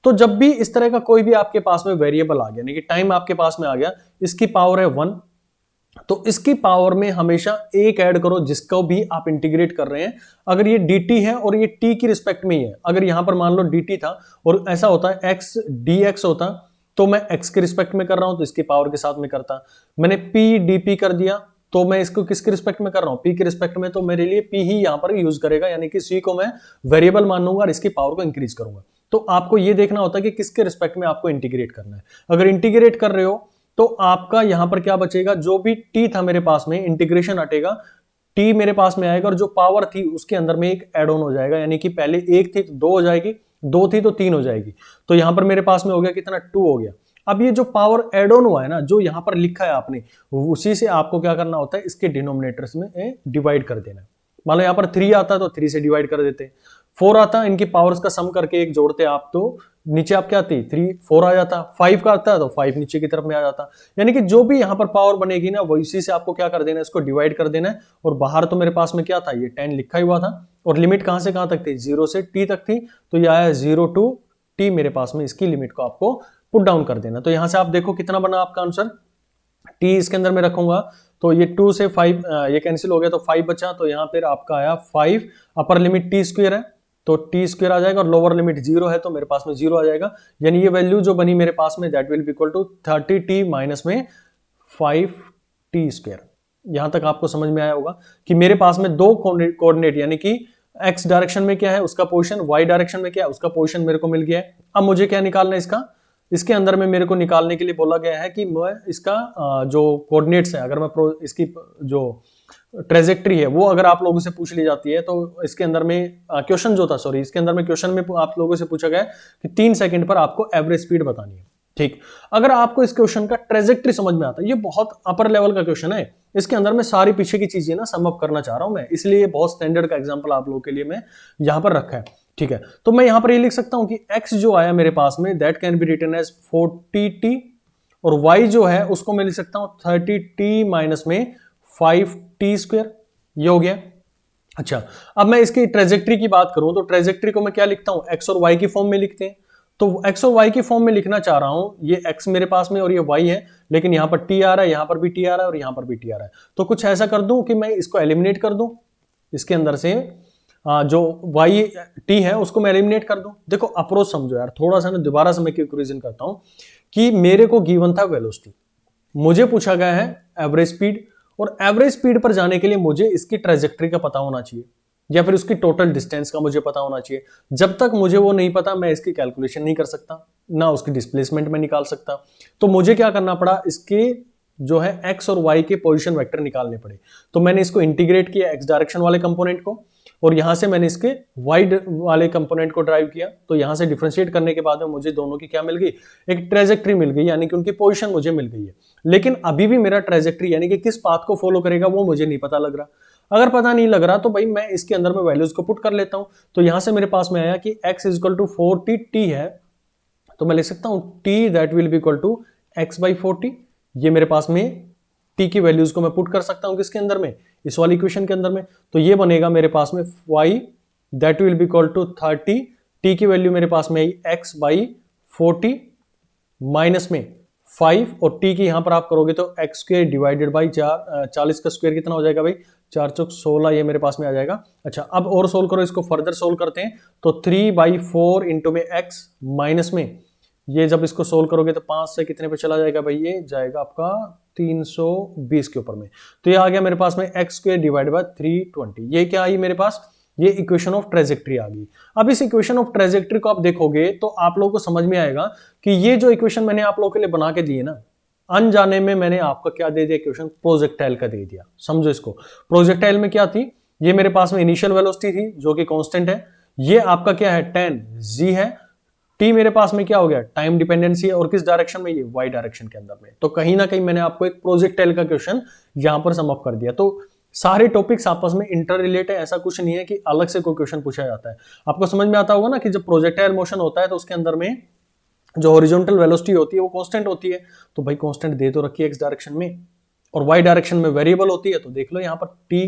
तो जब भी इस तरह का कोई भी आपके पास में वेरिएबल आ गया, यानी कि टाइम आपके पास में आ गया, इसकी पावर है 1, तो इसकी पावर में हमेशा एक ऐड करो जिसको भी आप इंटीग्रेट कर रहे हैं। अगर ये dt है और ये t की रिस्पेक्ट में ही है, अगर यहां पर मान लो dt था और ऐसा होता है x dx होता, तो मैं x के रिस्पेक्ट में कर रहा हूं तो इसकी पावर के साथ में करता। मैंने p dp कर दिया तो मैं इसको किसके रिस्पेक्ट में कर रहा हूं, p के रिस्पेक्ट में, तो मेरे लिए p ही यहां पर यूज करेगा, यानी कि c को मैं वेरिएबल मानूंगा और इसकी पावर को इंक्रीज करूंगा। तो आपको ये देखना होता है कि किसके रिस्पेक्ट में आपको इंटीग्रेट करना है। अगर इंटीग्रेट कर रहे हो तो आपका यहां पर क्या बचेगा, जो भी t था मेरे पास में, इंटीग्रेशन हटेगा, t मेरे पास में आएगा और जो पावर थी उसके अंदर में एक एड ऑन हो जाएगा, यानी कि पहले एक थी तो दो हो जाएगी, दो थी तो तीन हो जाएगी। तो यहां पर मेरे पास में हो गया कितना, 2 हो गया। अब ये जो पावर एड ऑन हुआ है ना, जो यहां पर लिखा है आपने, उसी से आपको क्या करना होता है, इसके डिनोमिनेटर्स में डिवाइड कर देना है। मान लो यहां पर 3 आता तो 3 से डिवाइड कर देते, 4 आता, इनकी पावर्स का सम करके एक जोड़ते आप, तो नीचे आप क्या आती, 3 4 आ जाता, 5 का आता तो 5 नीचे की तरफ में आ जाता। यानी कि जो भी यहां पर पावर बनेगी ना, वो इसी से आपको क्या कर देना है, इसको डिवाइड कर देना है। और बाहर तो मेरे पास में क्या था, ये 10 लिखा हुआ था, और लिमिट कहां से कहां तक थी, 0 से t तक थी, तो ये आया 0 to t मेरे पास में, इसकी लिमिट को आपको पुट डाउन कर देना। तो यहां से आप देखो कितना बना आपका आंसर, t इसके अंदर में रखूंगा तो ये 2 से 5 ये कैंसिल हो गया तो 5 बचा, तो यहाँ पर आपका आया 5, अपर लिमिट t स्क्वायर है तो t स्क्वायर आ जाएगा, और लोअर लिमिट 0 है तो मेरे पास में 0 आ जाएगा। यानी ये वैल्यू जो बनी मेरे पास में, that will be equal to 30t minus में 5t स्क्वायर। यहां तक आपको समझ में आया होगा कि मेरे पास में दो कोऑर्डिनेट, यानी कि x डायरेक्शन में क्या है उसका पोजीशन, y डायरेक्शन में क्या है उसका पोजीशन मेरे को मिल गया है। अब मुझे क्या निकालना है इसका, इसके अंदर में मेरे को निकालने के लिए बोला गया है कि मैं इसका जो कोऑर्डिनेट्स है, अगर मैं इसकी जो ट्रेजेक्ट्री है वो अगर आप लोगों से पूछ ली जाती है, तो इसके अंदर में क्वेश्चन जो था, सॉरी, इसके अंदर में क्वेश्चन में आप लोगों से पूछा गया कि 3 सेकंड पर आपको एवरेज स्पीड बतानी है। ठीक, अगर आपको इस क्वेश्चन का ट्रेजेक्ट्री समझ में आता है, ये बहुत अपर लेवल का क्वेश्चन है, इसके अंदर में सारी पीछे की चीजें ना सम अप करना चाह रहा हूं मैं, इसलिए बहुत स्टैंडर्ड का एग्जांपल आप लोगों के लिए मैं यहां पर रखा है। ठीक है, तो मैं यहां पर ये लिख सकता हूं कि x जो आया मेरे पास में, that can be written as 40t, और y जो है उसको मैं लिख सकता हूं 30t माइनस में 5t स्क्वायर। ये हो गया। अच्छा, अब मैं इसकी ट्रेजेक्ट्री की बात करूं तो ट्रेजेक्ट्री को मैं क्या लिखता हूं, x और y की फॉर्म में लिखते हैं। तो x और y की फॉर्म में लिखना चाह रहा हूं, ये x मेरे पास में और ये y है, लेकिन यहां पर t आ रहा है, यहां पर भी t आ रहा है और यहां पर भी t आ रहा है। तो कुछ ऐसा कर दूं कि मैं इसको एलिमिनेट कर दूं, इसके अंदर से जो y t है उसको मैं एलिमिनेट कर दूं। देखो अप्रोच समझो यार, थोड़ा सा मैं दोबारा से मैं रिवीजन करता हूं कि मेरे को गिवन था वेलोसिटी, मुझे पूछा गया है एवरेज स्पीड, और एवरेज स्पीड पर जाने के लिए मुझे इसकी ट्रेजेक्ट्री का पता होना चाहिए या फिर उसकी टोटल डिस्टेंस का मुझे पता होना चाहिए। जब तक मुझे वो नहीं पता मैं इसकी कैलकुलेशन नहीं कर सकता, ना उसकी डिस्प्लेसमेंट में निकाल सकता। तो मुझे क्या करना पड़ा, इसके जो है x और y के पोजीशन वेक्टर निकालने पड़े। तो मैंने इसको इंटीग्रेट किया x डायरेक्शन वाले कंपोनेंट को, और यहां से मैंने इसके y वाले कंपोनेंट को ड्राइव किया। तो यहां से डिफरेंशिएट करने के बाद में मुझे दोनों की क्या मिल गई, एक ट्रेजेक्ट्री मिल गई, यानी कि उनकी पोजीशन मुझे मिल गई है। लेकिन अभी भी मेरा ट्रेजेक्ट्री यानी कि किस पाथ को फॉलो करेगा वो मुझे नहीं पता लग रहा। अगर पता नहीं लग रहा तो भाई मैं इसके अंदर में वैल्यूज को पुट कर लेता हूं। तो यहां से मेरे पास में आया कि x is equal to 40t है, तो मैं लिख सकता हूं t that will be equal to x by 40। ये मेरे पास में t की वैल्यूज को मैं पुट कर सकता हूं किसके अंदर में, इस वाली इक्वेशन के अंदर में। तो ये बनेगा मेरे पास में y that will be equal to 30, t की वैल्यू मेरे पास में आई x बाई 40 माइनस में 5, और t की यहां पर आप करोगे तो x स्क्वायर डिवाइडेड बाई 40 का स्क्वायर कितना हो जाएगा भाई, 4 चौक 16, ये मेरे पास में आ जाएगा। अच्छा, अब और सोल्व करो, इसको फर्दर सोल्व करते हैं। तो 3/4 इंटू में x माइनस में, ये जब इसको सोल्व करोगे तो 5 से कितने पे चला जाएगा भाई, ये जाएगा आपका 320 के ऊपर में। तो ये आ गया मेरे पास में x स्क्वायर डिवाइड बाय 320। ये क्या आई मेरे पास, ये इक्वेशन ऑफ ट्रेजेक्ट्री आ गई। अब इस इक्वेशन ऑफ ट्रेजेक्ट्री को आप देखोगे तो आप लोगों को समझ में आएगा कि ये जो इक्वेशन मैंने आप लोगों के लिए बना के दी है ना, अनजाने में मैंने आपका क्या दे दिया, इक्वेशन प्रोजेक्टाइल का दे दिया। समझो इसको, प्रोजेक्टाइल में क्या थी, ये मेरे पास में इनिशियल वेलोसिटी थी जो कि कांस्टेंट है, ये आपका क्या है 10 g है, t मेरे पास में क्या हो गया, टाइम डिपेंडेंसी है, और किस डायरेक्शन में, ये y डायरेक्शन के अंदर में। तो कहीं ना कहीं मैंने आपको एक प्रोजेक्टाइल का क्वेश्चन यहां पर सम अप कर दिया। तो सारे टॉपिक्स आपस में इंटर रिलेट है, ऐसा कुछ नहीं है कि अलग से कोई क्वेश्चन पूछा जाता है। आपको समझ में आता होगा ना कि जब प्रोजेक्टाइल मोशन होता है तो उसके अंदर में जो हॉरिजॉन्टल वेलोसिटी होती है वो कांस्टेंट होती है। तो भाई कांस्टेंट दे तो रखी है x डायरेक्शन में, और y डायरेक्शन में वेरिएबल होती है। तो देख लो यहाँ पर t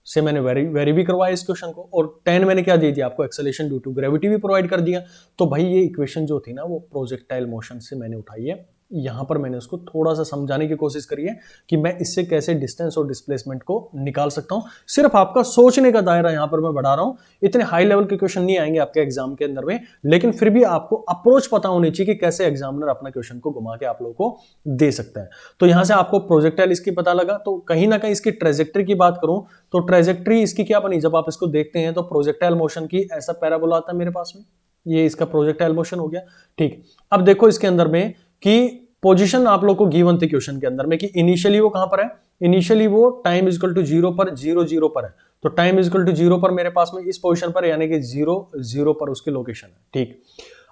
से मैंने वेरी भी करवाया इस क्वेश्चन को, और 10 मैंने क्या दे दिया आपको, एक्सेलरेशन ड्यू टू ग्रेविटी भी प्रोवाइड कर दिया। तो भाई ये इक्वेशन जो थी ना वो प्रोजेक्टाइल मोशन से मैंने उठाई है, यहां पर मैंने उसको थोड़ा सा समझाने की कोशिश करी है कि मैं इससे कैसे डिस्टेंस और डिस्प्लेसमेंट को निकाल सकता हूं। सिर्फ आपका सोचने का दायरा यहां पर मैं बढ़ा रहा हूं, इतने हाई लेवल के क्वेश्चन नहीं आएंगे आपके एग्जाम के अंदर में, लेकिन फिर भी आपको अप्रोच पता होनी चाहिए कि कैसे एग्जामिनर अपना क्वेश्चन को घुमा के आप लोगों को दे सकता है। तो यहां से आपको प्रोजेक्टाइल इसकी पता लगा, तो कहीं ना कहीं इसकी ट्रेजेक्ट्री की बात करूं तो ट्रेजेक्ट्री इसकी क्या बनी, जब आप इसको देखते हैं तो प्रोजेक्टाइल मोशन की ऐसा पैराबोला आता है मेरे पास में, ये इसका प्रोजेक्टाइल मोशन हो गया। ठीक, अब देखो इसके अंदर में कि पोजीशन आप लोग को गिवन थी क्वेश्चन के अंदर में कि इनिशियली वो कहां पर है, इनिशियली वो टाइम इक्वल टू 0 पर 0 0 पर है, तो टाइम इक्वल टू 0 पर मेरे पास में इस पोजीशन पर, यानी कि 0 0 पर उसकी लोकेशन है। ठीक,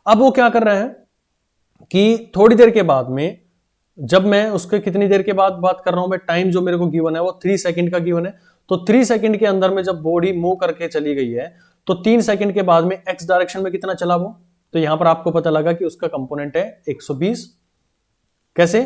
अब वो क्या कर रहा है कि थोड़ी देर के बाद में, जब मैं उसके कितनी देर के बाद बात कर रहा हूं मैं, टाइम जो मेरे को गिवन है वो 3 सेकंड का गिवन है, तो 3 सेकंड के अंदर में जब बॉडी मूव करके चली गई है तो 3 सेकंड के बाद में एक्स डायरेक्शन में कितना चला वो, तो यहां पर आपको पता लगा कि उसका कंपोनेंट है 120। कैसे,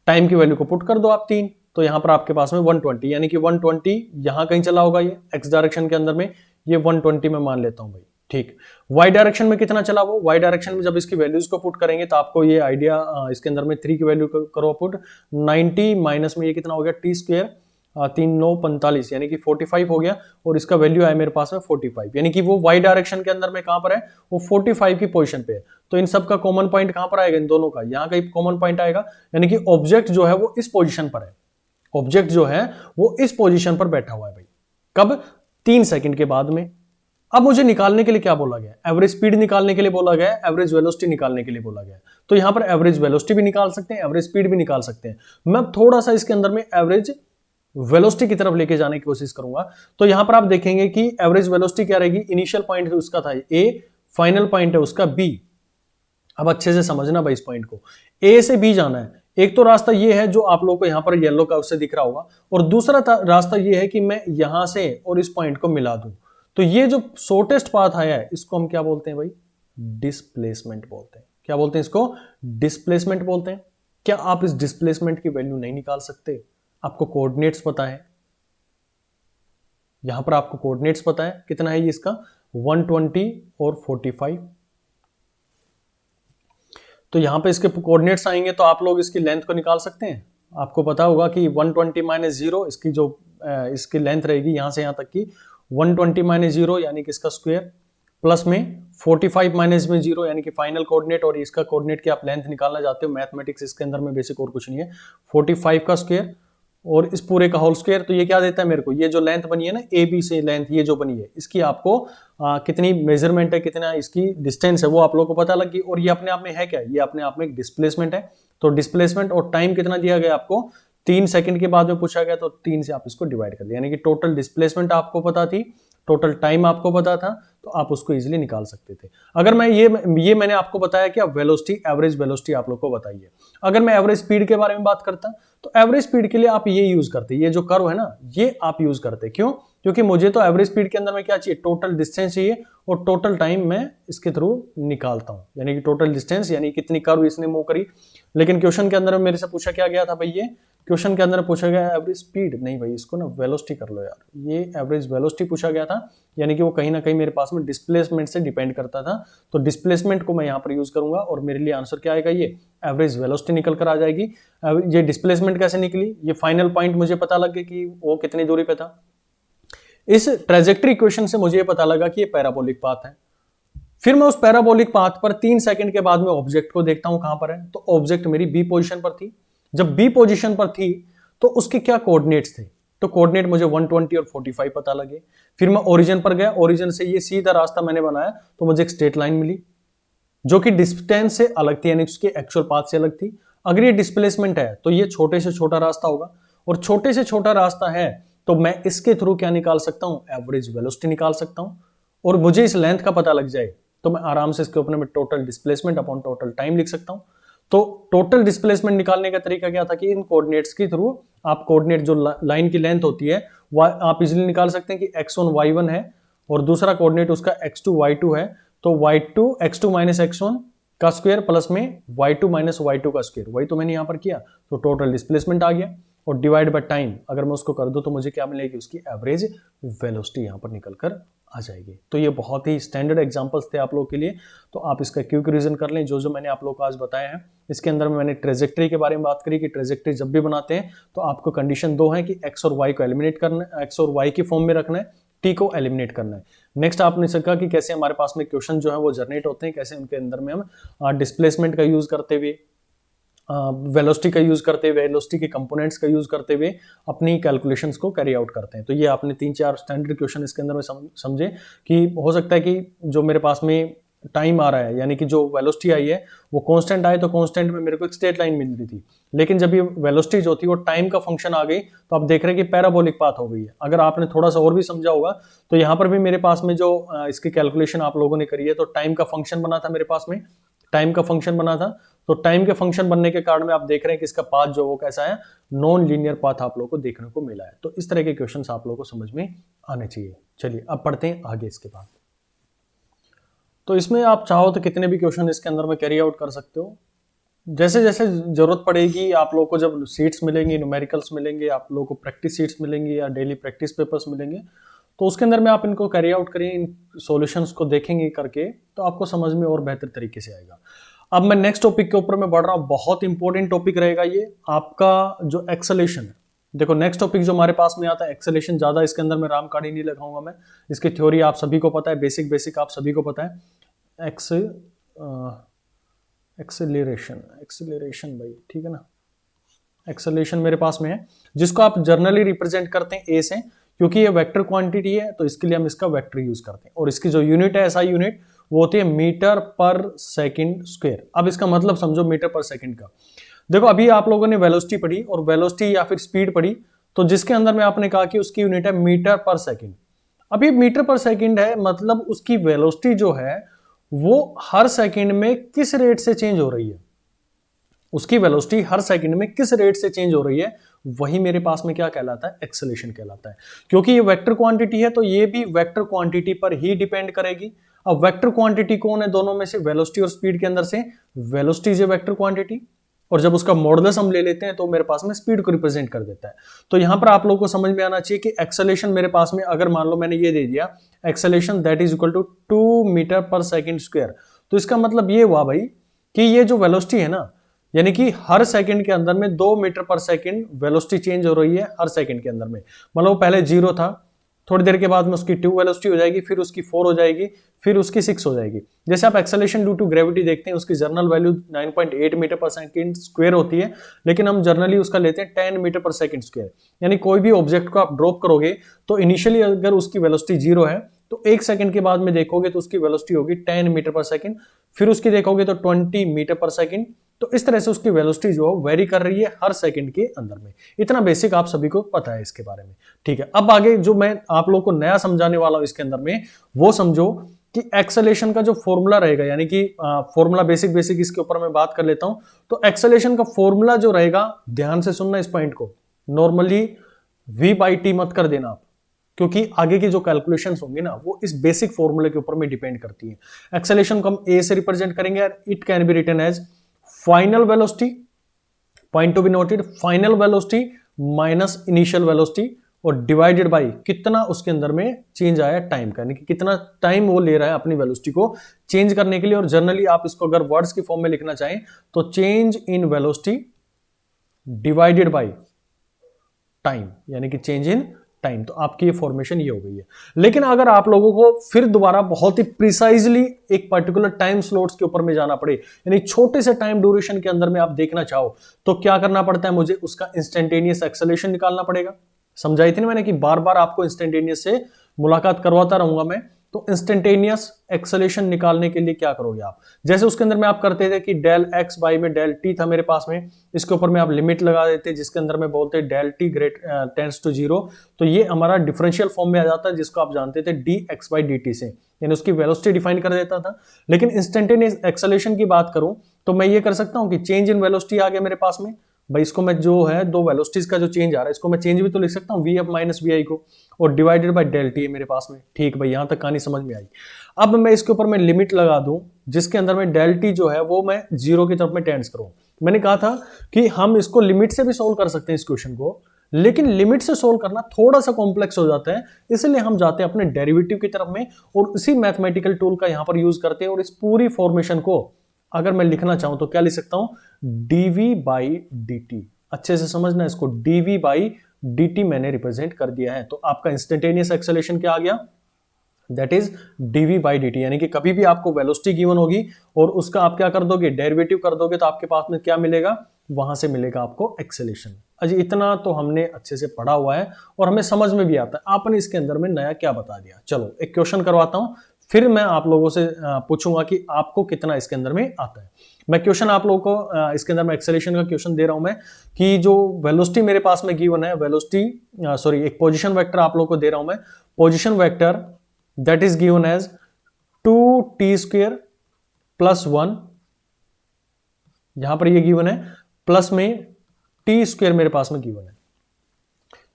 टाइम की वैल्यू को पुट कर दो आप 3, तो यहां पर आपके पास में 120, यानी कि 120 यहां कहीं चला होगा, ये एक्स डायरेक्शन के अंदर में ये 120 में मान लेता हूं भाई। ठीक, वाई डायरेक्शन में कितना चला वो, वाई डायरेक्शन में जब इसकी वैल्यूज को पुट करेंगे तो आपको ये आइडिया, इसके अंदर में 3 की वैल्यू करो पुट, 90 माइनस में ये कितना हो गया टी स्क्वायर, 3 9 45, यानी कि 45 हो गया, और इसका वैल्यू आया मेरे पास में 45, यानी कि वो वाई डायरेक्शन के अंदर में कहां पर है, वो 45 की पोजीशन पे है। तो इन सब का कॉमन पॉइंट कहां पर आएगा, इन दोनों का यहाँ का कॉमन पॉइंट आएगा, यानी कि ऑब्जेक्ट जो है वो इस पोजीशन पर है, ऑब्जेक्ट जो है वो इस पोजीशन पर बैठा हुआ है भाई। कब, 3 सेकंड के बाद में। अब मुझे निकालने के लिए क्या बोला गया, एवरेज स्पीड निकालने के लिए बोला गया, एवरेज वेलोसिटी निकालने के लिए बोला गया। तो यहां पर एवरेज वेलोसिटी भी निकाल सकते हैं, एवरेज स्पीड भी निकाल सकते हैं। मैं थोड़ा सा इसके अंदर में एवरेज वेलोसिटी की तरफ लेके जाने की कोशिश करूंगा। तो यहां पर आप देखेंगे कि एवरेज वेलोसिटी क्या रहेगी, इनिशियल पॉइंट उसका था ए, फाइनल पॉइंट है उसका बी। अब अच्छे से समझना भाई इस पॉइंट को, ए से बी जाना है। एक तो रास्ता ये है जो आप लोगों को यहां पर येलो कर्व से दिख रहा होगा, और दूसरा रास्ता ये है कि मैं यहां से और इस पॉइंट को मिला दूं। तो ये जो शॉर्टेस्ट पाथ आया है इसको हम क्या बोलते हैं भाई, डिस्प्लेसमेंट बोलते हैं। क्या बोलते हैं इसको, डिस्प्लेसमेंट बोलते हैं। क्या आप इस डिस्प्लेसमेंट की वैल्यू नहीं निकाल सकते, आपको कोऑर्डिनेट्स पता है, यहां पर आपको कोऑर्डिनेट्स पता है कितना है ये इसका, 120 और 45। तो यहां पे इसके कोऑर्डिनेट्स आएंगे तो आप लोग इसकी लेंथ को निकाल सकते हैं। आपको पता होगा कि 120 माइनस 0 इसकी जो इसकी लेंथ रहेगी यहां से यहां तक की 120 माइनस 0 यानी कि इसका स्क्वायर, प्लस में 45 माइनस में 0 यानी कि फाइनल कोऑर्डिनेट, और इसका कोऑर्डिनेट की आप लेंथ निकालना चाहते हो, मैथमेटिक्स इसके अंदर में बेसिक और कुछ नहीं है, 45 का स्क्वायर और इस पूरे का होल स्क्वायर। तो ये क्या देता है मेरे को, ये जो लेंथ बनी है ना ए बी से लेंथ ये जो बनी है इसकी आपको कितनी मेजरमेंट है, कितना इसकी डिस्टेंस है वो आप लोगों को पता लगी। और ये अपने आप में है क्या, ये अपने आप में एक डिस्प्लेसमेंट है। तो डिस्प्लेसमेंट और टाइम कितना दिया गया आपको, 3 सेकंड के बाद में पूछा गया, तो 3 से आप इसको डिवाइड कर दिया, यानी कि टोटल डिस्प्लेसमेंट आपको पता थी, टोटल टाइम आपको पता था, तो आप उसको इजीली निकाल सकते थे। अगर मैं ये मैंने आपको बताया कि आप वेलोसिटी, एवरेज वेलोसिटी आप लोग को बताइए। अगर मैं एवरेज स्पीड के बारे में बात करता तो एवरेज स्पीड के लिए आप ये यूज करते, ये जो कर्व है ना ये आप यूज करते। क्यों, क्योंकि मुझे तो एवरेज स्पीड के अंदर में क्या चाहिए, टोटल डिस्टेंस चाहिए, और टोटल टाइम मैं इसके थ्रू निकालता हूं, यानी कि टोटल डिस्टेंस यानी कितनी कर्व इसने मूव करी। लेकिन क्वेश्चन के अंदर मेरे से पूछा क्या गया था भाई, ये क्वेश्चन के अंदर पूछा गया एवरेज स्पीड, नहीं भाई इसको ना वेलोसिटी कर लो यार, ये एवरेज वेलोसिटी पूछा गया था, यानी कि वो कहीं ना कहीं मेरे पास में डिस्प्लेसमेंट से डिपेंड करता था। तो डिस्प्लेसमेंट को मैं यहाँ पर यूज करूंगा और मेरे लिए आंसर क्या आएगा, ये एवरेज वेलोसिटी निकल कर आ जाएगी। ये डिस्प्लेसमेंट कैसे निकली, ये फाइनल पॉइंट मुझे पता लग गया कि वो कितनी दूरी पे था। इस ट्रेजेक्ट्री इक्वेशन से मुझे पता लगा कि ये पैराबोलिक पाथ है। फिर मैं उस पैराबोलिक पाथ पर 3 सेकंड के बाद में ऑब्जेक्ट को देखता हूं कहां पर है, तो ऑब्जेक्ट मेरी बी पोजीशन पर थी। जब बी पोजीशन पर थी तो उसके क्या कोऑर्डिनेट्स थे, तो कोऑर्डिनेट मुझे 120 और 45 पता लगे। फिर मैं ओरिजिन पर गया, ओरिजिन से ये सीधा रास्ता मैंने बनाया तो मुझे एक स्ट्रेट लाइन मिली जो कि डिस्टेंस से अलग थी, यानी उसके एक्चुअल पाथ से अलग थी। अगर ये डिस्प्लेसमेंट है तो ये छोटे से छोटा रास्ता होगा, और छोटे से छोटा रास्ता है तो मैं इसके थ्रू क्या निकाल सकता हूं, एवरेज वेलोसिटी निकाल सकता हूं। और मुझे इस लेंथ का पता लग जाए तो मैं आराम से इसके ऊपर में total displacement upon total time लिख सकता हूं। तो टोटल डिस्प्लेसमेंट निकालने का तरीका क्या था कि इन कोऑर्डिनेट्स के थ्रू आप कोऑर्डिनेट जो लाइन की लेंथ होती है वह आप इजीली निकाल सकते हैं कि x1 y1 है और दूसरा कोऑर्डिनेट उसका x2 y2 है, तो y2 x2 माइनस x1 का स्क्वायर प्लस में y2 माइनस y2 का स्क्वायर, वही तो मैंने यहां पर किया। तो टोटल डिस्प्लेसमेंट आ गया और डिवाइड बाय टाइम अगर मैं उसको कर दूं तो मुझे क्या मिलेगी, उसकी एवरेज वेलोसिटी यहां पर निकल कर आ जाएगी। तो ये बहुत ही स्टैंडर्ड एग्जांपल्स थे आप लोगों के लिए, तो आप इसका क्विक रिवीजन कर लें जो जो मैंने आप लोगों को आज बताया है। इसके अंदर में मैंने ट्रेजेक्ट्री के बारे में बात करी कि ट्रेजेक्ट्री जब भी बनाते हैं तो आपको कंडीशन 2 है कि एक्स और वाई को एलिमिनेट करना है, एक्स और वाई की फॉर्म में रखना है, टी को एलिमिनेट करना है। नेक्स्ट आपने सीखा कि कैसे हमारे पास में क्वेश्चन जो है वो जनरेट होते हैं, कैसे उनके अंदर में हम डिस्प्लेसमेंट का यूज करते हुए, वेलोसिटी का यूज करते हुए, वेलोसिटी के कंपोनेंट्स का यूज करते हुए अपनी कैलकुलेशंस को कैरी आउट करते हैं। तो ये आपने 3-4 स्टैंडर्ड क्वेश्चन इसके अंदर में समझे कि हो सकता है कि जो मेरे पास में टाइम आ रहा है, यानी कि जो वेलोसिटी आई है वो कांस्टेंट आए, तो कांस्टेंट में मेरे को एक स्ट्रेट लाइन मिल रही थी, लेकिन जब ये वेलोसिटी जो थी वो टाइम का फंक्शन आ गई तो आप देख रहे हैं कि पैराबोलिक पाथ हो गई है। अगर आपने थोड़ा सा और भी समझा होगा तो यहाँ पर भी मेरे पास में जो इसकी कैलकुलेशन आप लोगों ने करी है, तो टाइम का फंक्शन बना था मेरे पास में, टाइम का फंक्शन बना था, तो टाइम के फंक्शन बनने के कारण में आप देख रहे हैं कि इसका पाथ जो वो कैसा है, नॉन लीनियर पाथ आप लोगों को देखने को मिला है। तो इस तरह के क्वेश्चंस आप लोगों को समझ में आने चाहिए। चलिए अब पढ़ते हैं आगे इसके बाद। तो इसमें आप चाहो तो कितने भी क्वेश्चन इसके अंदर में कैरी आउट कर सकते हो, जैसे जैसे जरूरत पड़ेगी आप लोगों को, जब सीट्स मिलेंगी, न्यूमेरिकल्स मिलेंगे, आप लोगों को प्रैक्टिस सीट्स मिलेंगी या डेली प्रैक्टिस पेपर्स मिलेंगे, तो उसके अंदर में आप इनको कैरी आउट करिए, इन सॉल्यूशंस को देखेंगे करके, तो आपको समझ में और बेहतर तरीके से आएगा। अब मैं नेक्स्ट टॉपिक के ऊपर मैं बढ़ रहा हूं, बहुत इंपॉर्टेंट टॉपिक रहेगा ये आपका जो एक्सेलेरेशन है। देखो नेक्स्ट टॉपिक जो हमारे पास में आता है एक्सेलेरेशन, ज्यादा इसके अंदर में राम काड़ी नहीं लगाऊंगा मैं, इसकी थ्योरी आप सभी को पता है, बेसिक आप सभी को पता है। एक्सेलरेशन भाई, ठीक है ना, एक्सेलरेशन मेरे पास में है, जिसको आप जर्नली रिप्रेजेंट करते हैं ए से, क्योंकि ये वेक्टर क्वांटिटी है तो इसके लिए हम इसका वेक्टर यूज करते हैं, और इसकी जो यूनिट है एसआई यूनिट वो होती है मीटर पर सेकंड स्क्वायर। अब इसका मतलब समझो मीटर पर सेकंड का। देखो अभी आप लोगों ने वेलोसिटी पढ़ी और वेलोसिटी या फिर स्पीड पढ़ी, तो जिसके अंदर में आपने कहा कि उसकी यूनिट है मीटर पर सेकंड। अब ये मीटर पर सेकंड है, मतलब उसकी वेलोसिटी जो है वो हर सेकंड में किस रेट से चेंज हो रही है, उसकी वेलोसिटी हर सेकंड में किस रेट से चेंज हो रही है, वही मेरे पास में क्या कहलाता है, एक्सेलरेशन कहलाता है। क्योंकि ये वेक्टर क्वांटिटी है तो ये भी वेक्टर क्वांटिटी पर ही डिपेंड करेगी। अब वेक्टर क्वांटिटी कौन है दोनों में से, वेलोसिटी और स्पीड के अंदर से velocity is a vector quantity, और जब उसका मॉडुलस हम ले लेते हैं तो मेरे पास में स्पीड को रिप्रेजेंट कर देता है। तो यहां पर आप लोगों को समझ में आना चाहिए कि एक्सेलरेशन मेरे पास में, अगर मान लो मैंने ये दे दिया acceleration that is equal to 2 metre per second square, तो इसका मतलब ये हुआ भाई कि ये जो वेलोसिटी है ना, यानी कि हर सेकंड के अंदर में 2 metre per second velocity change हो रही है हर सेकंड के अंदर में। मतलब पहले 0 था, थोड़ी देर के बाद में उसकी 2 वेलोसिटी हो जाएगी, फिर उसकी 4 हो जाएगी, फिर उसकी 6 हो जाएगी। जैसे आप एक्सेलरेशन ड्यू टू ग्रेविटी देखते हैं, उसकी journal value 9.8 metre per second square होती है, लेकिन हम जर्नली उसका लेते हैं 10 मीटर पर सेकंड स्क्वायर। यानी कोई भी ऑब्जेक्ट को आप ड्रॉप करोगे तो इनिशियली अगर उसकी वेलोसिटी 0 है तो 1 सेकंड के बाद में देखोगे तो उसकी वेलोसिटी होगी 10 मीटर पर सेकंड, फिर उसकी देखोगे तो 20 मीटर पर सेकंड। तो इस तरह से उसकी वेलोसिटी जो है वेरी कर रही है हर सेकंड के अंदर में। इतना बेसिक आप सभी को पता है इसके बारे में, ठीक है। अब आगे जो मैं आप लोगों को नया समझाने वाला हूं इसके अंदर में, वो समझो कि एक्सेलरेशन का जो फॉर्मूला रहेगा, यानी कि फॉर्मूला बेसिक इसके ऊपर मैं बात कर लेता हूं। तो एक्सेलरेशन का फॉर्मूला जो रहेगा, ध्यान से सुनना इस पॉइंट को, नॉर्मली v/t मत कर देना आप, क्योंकि आगे की जो कैलकुलेशंस होंगी ना वो इस बेसिक फॉर्मूले के ऊपर में डिपेंड करती है। एक्सेलरेशन को हम a से रिप्रेजेंट करेंगे, it can be written as final velocity, point to be noted, final velocity minus initial velocity और डिवाइडेड बाय कितना उसके अंदर में चेंज आया टाइम का, यानी कि कितना टाइम वो ले रहा है अपनी वेलोसिटी को चेंज करने के लिए। और जनरली आप इसको अगर वर्ड्स की फॉर्म में लिखना चाहें तो change in velocity divided by time, यानी कि चेंज इन टाइम। तो आपकी ये फॉर्मेशन ये हो गई है। लेकिन अगर आप लोगों को फिर दोबारा बहुत ही प्रिसाइजली एक पर्टिकुलर टाइम स्लॉट्स के ऊपर में जाना पड़े, यानी छोटे से टाइम ड्यूरेशन के अंदर में आप देखना चाहो, तो क्या करना पड़ता है, मुझे उसका इंस्टेंटेनियस एक्सेलरेशन निकालना पड़ेगा। समझाई थी ना मैंने कि बार बार आपको इंस्टेंटेनियस से मुलाकात करवाता रहूंगा मैं। तो इंस्टेंटेनियस एक्सेलरेशन निकालने के लिए क्या करोगे आप, जैसे उसके अंदर में आप करते थे कि डेल एक्स बाई में डेल टी था मेरे पास में, इसके ऊपर में आप लिमिट लगा देते जिसके अंदर में बोलते del T great tends to 0, तो ये हमारा डिफरेंशियल फॉर्म में आ जाता है, जिसको आप जानते थे D x by D T से, यानी उसकी वेलोसिटी डिफाइन कर देता था। लेकिन इंस्टेंटेनियस एक्सेलरेशन की बात करूं तो मैं ये कर सकता हूं कि चेंज इन वेलोसिटी आ गया मेरे पास में भाई, इसको मैं जो है दो वेलोसिटीज का जो चेंज आ रहा है इसको मैं चेंज भी तो लिख सकता हूँ वी एफ माइनस वी आई को, और डिवाइडेड बाय डेल टी है मेरे पास में। ठीक भाई, यहां तक कहानी समझ में आई। अब मैं इसके ऊपर मैं लिमिट लगा दूं जिसके अंदर में डेल टी जो है वो मैं 0 की तरफ में टेंड्स करूं। मैंने कहा था कि हम इसको लिमिट से भी सोल्व कर सकते हैं इस क्वेश्चन को, लेकिन लिमिट से सोल्व करना थोड़ा सा कॉम्प्लेक्स हो जाता है, इसलिए हम जाते हैं अपने डेरिवेटिव की तरफ में और इसी मैथमेटिकल टूल का यहां पर यूज करते हैं। और इस पूरी फॉर्मेशन को अगर मैं लिखना चाहूं तो क्या लिख सकता हूं, डीवी बाई डी टी। अच्छे से समझना इसको, डीवी बाई डी टी मैंने रिप्रेजेंट कर दिया है। तो आपका इंस्टेंटेनियस एक्सेलरेशन क्या आ गया, that is dv by dt। यानी कि कभी भी आपको वेलोसिटी गिवन होगी और उसका आप क्या कर दोगे, डेरिवेटिव कर दोगे, तो आपके पास में क्या मिलेगा, वहां से मिलेगा आपको एक्सेलेरेशन। अजी इतना तो हमने अच्छे से पढ़ा हुआ है और हमें समझ में भी आता है। आपने इसके अंदर में नया क्या बता दिया। चलो एक क्वेश्चन करवाता हूं, फिर मैं आप लोगों से पूछूंगा कि आपको कितना इसके अंदर में आता है। मैं क्वेश्चन आप लोगों को इसके अंदर में एक्सेलेरेशन का क्वेश्चन दे रहा हूं मैं, कि जो वेलोसिटी मेरे पास में गिवन है, वेलोसिटी सॉरी एक पोजीशन वेक्टर आप लोगों को दे रहा हूं मैं, position vector that is given as 2t square plus 1, यहां पर ये गिवन है, प्लस में t स्क्वेयर मेरे पास में गिवन है,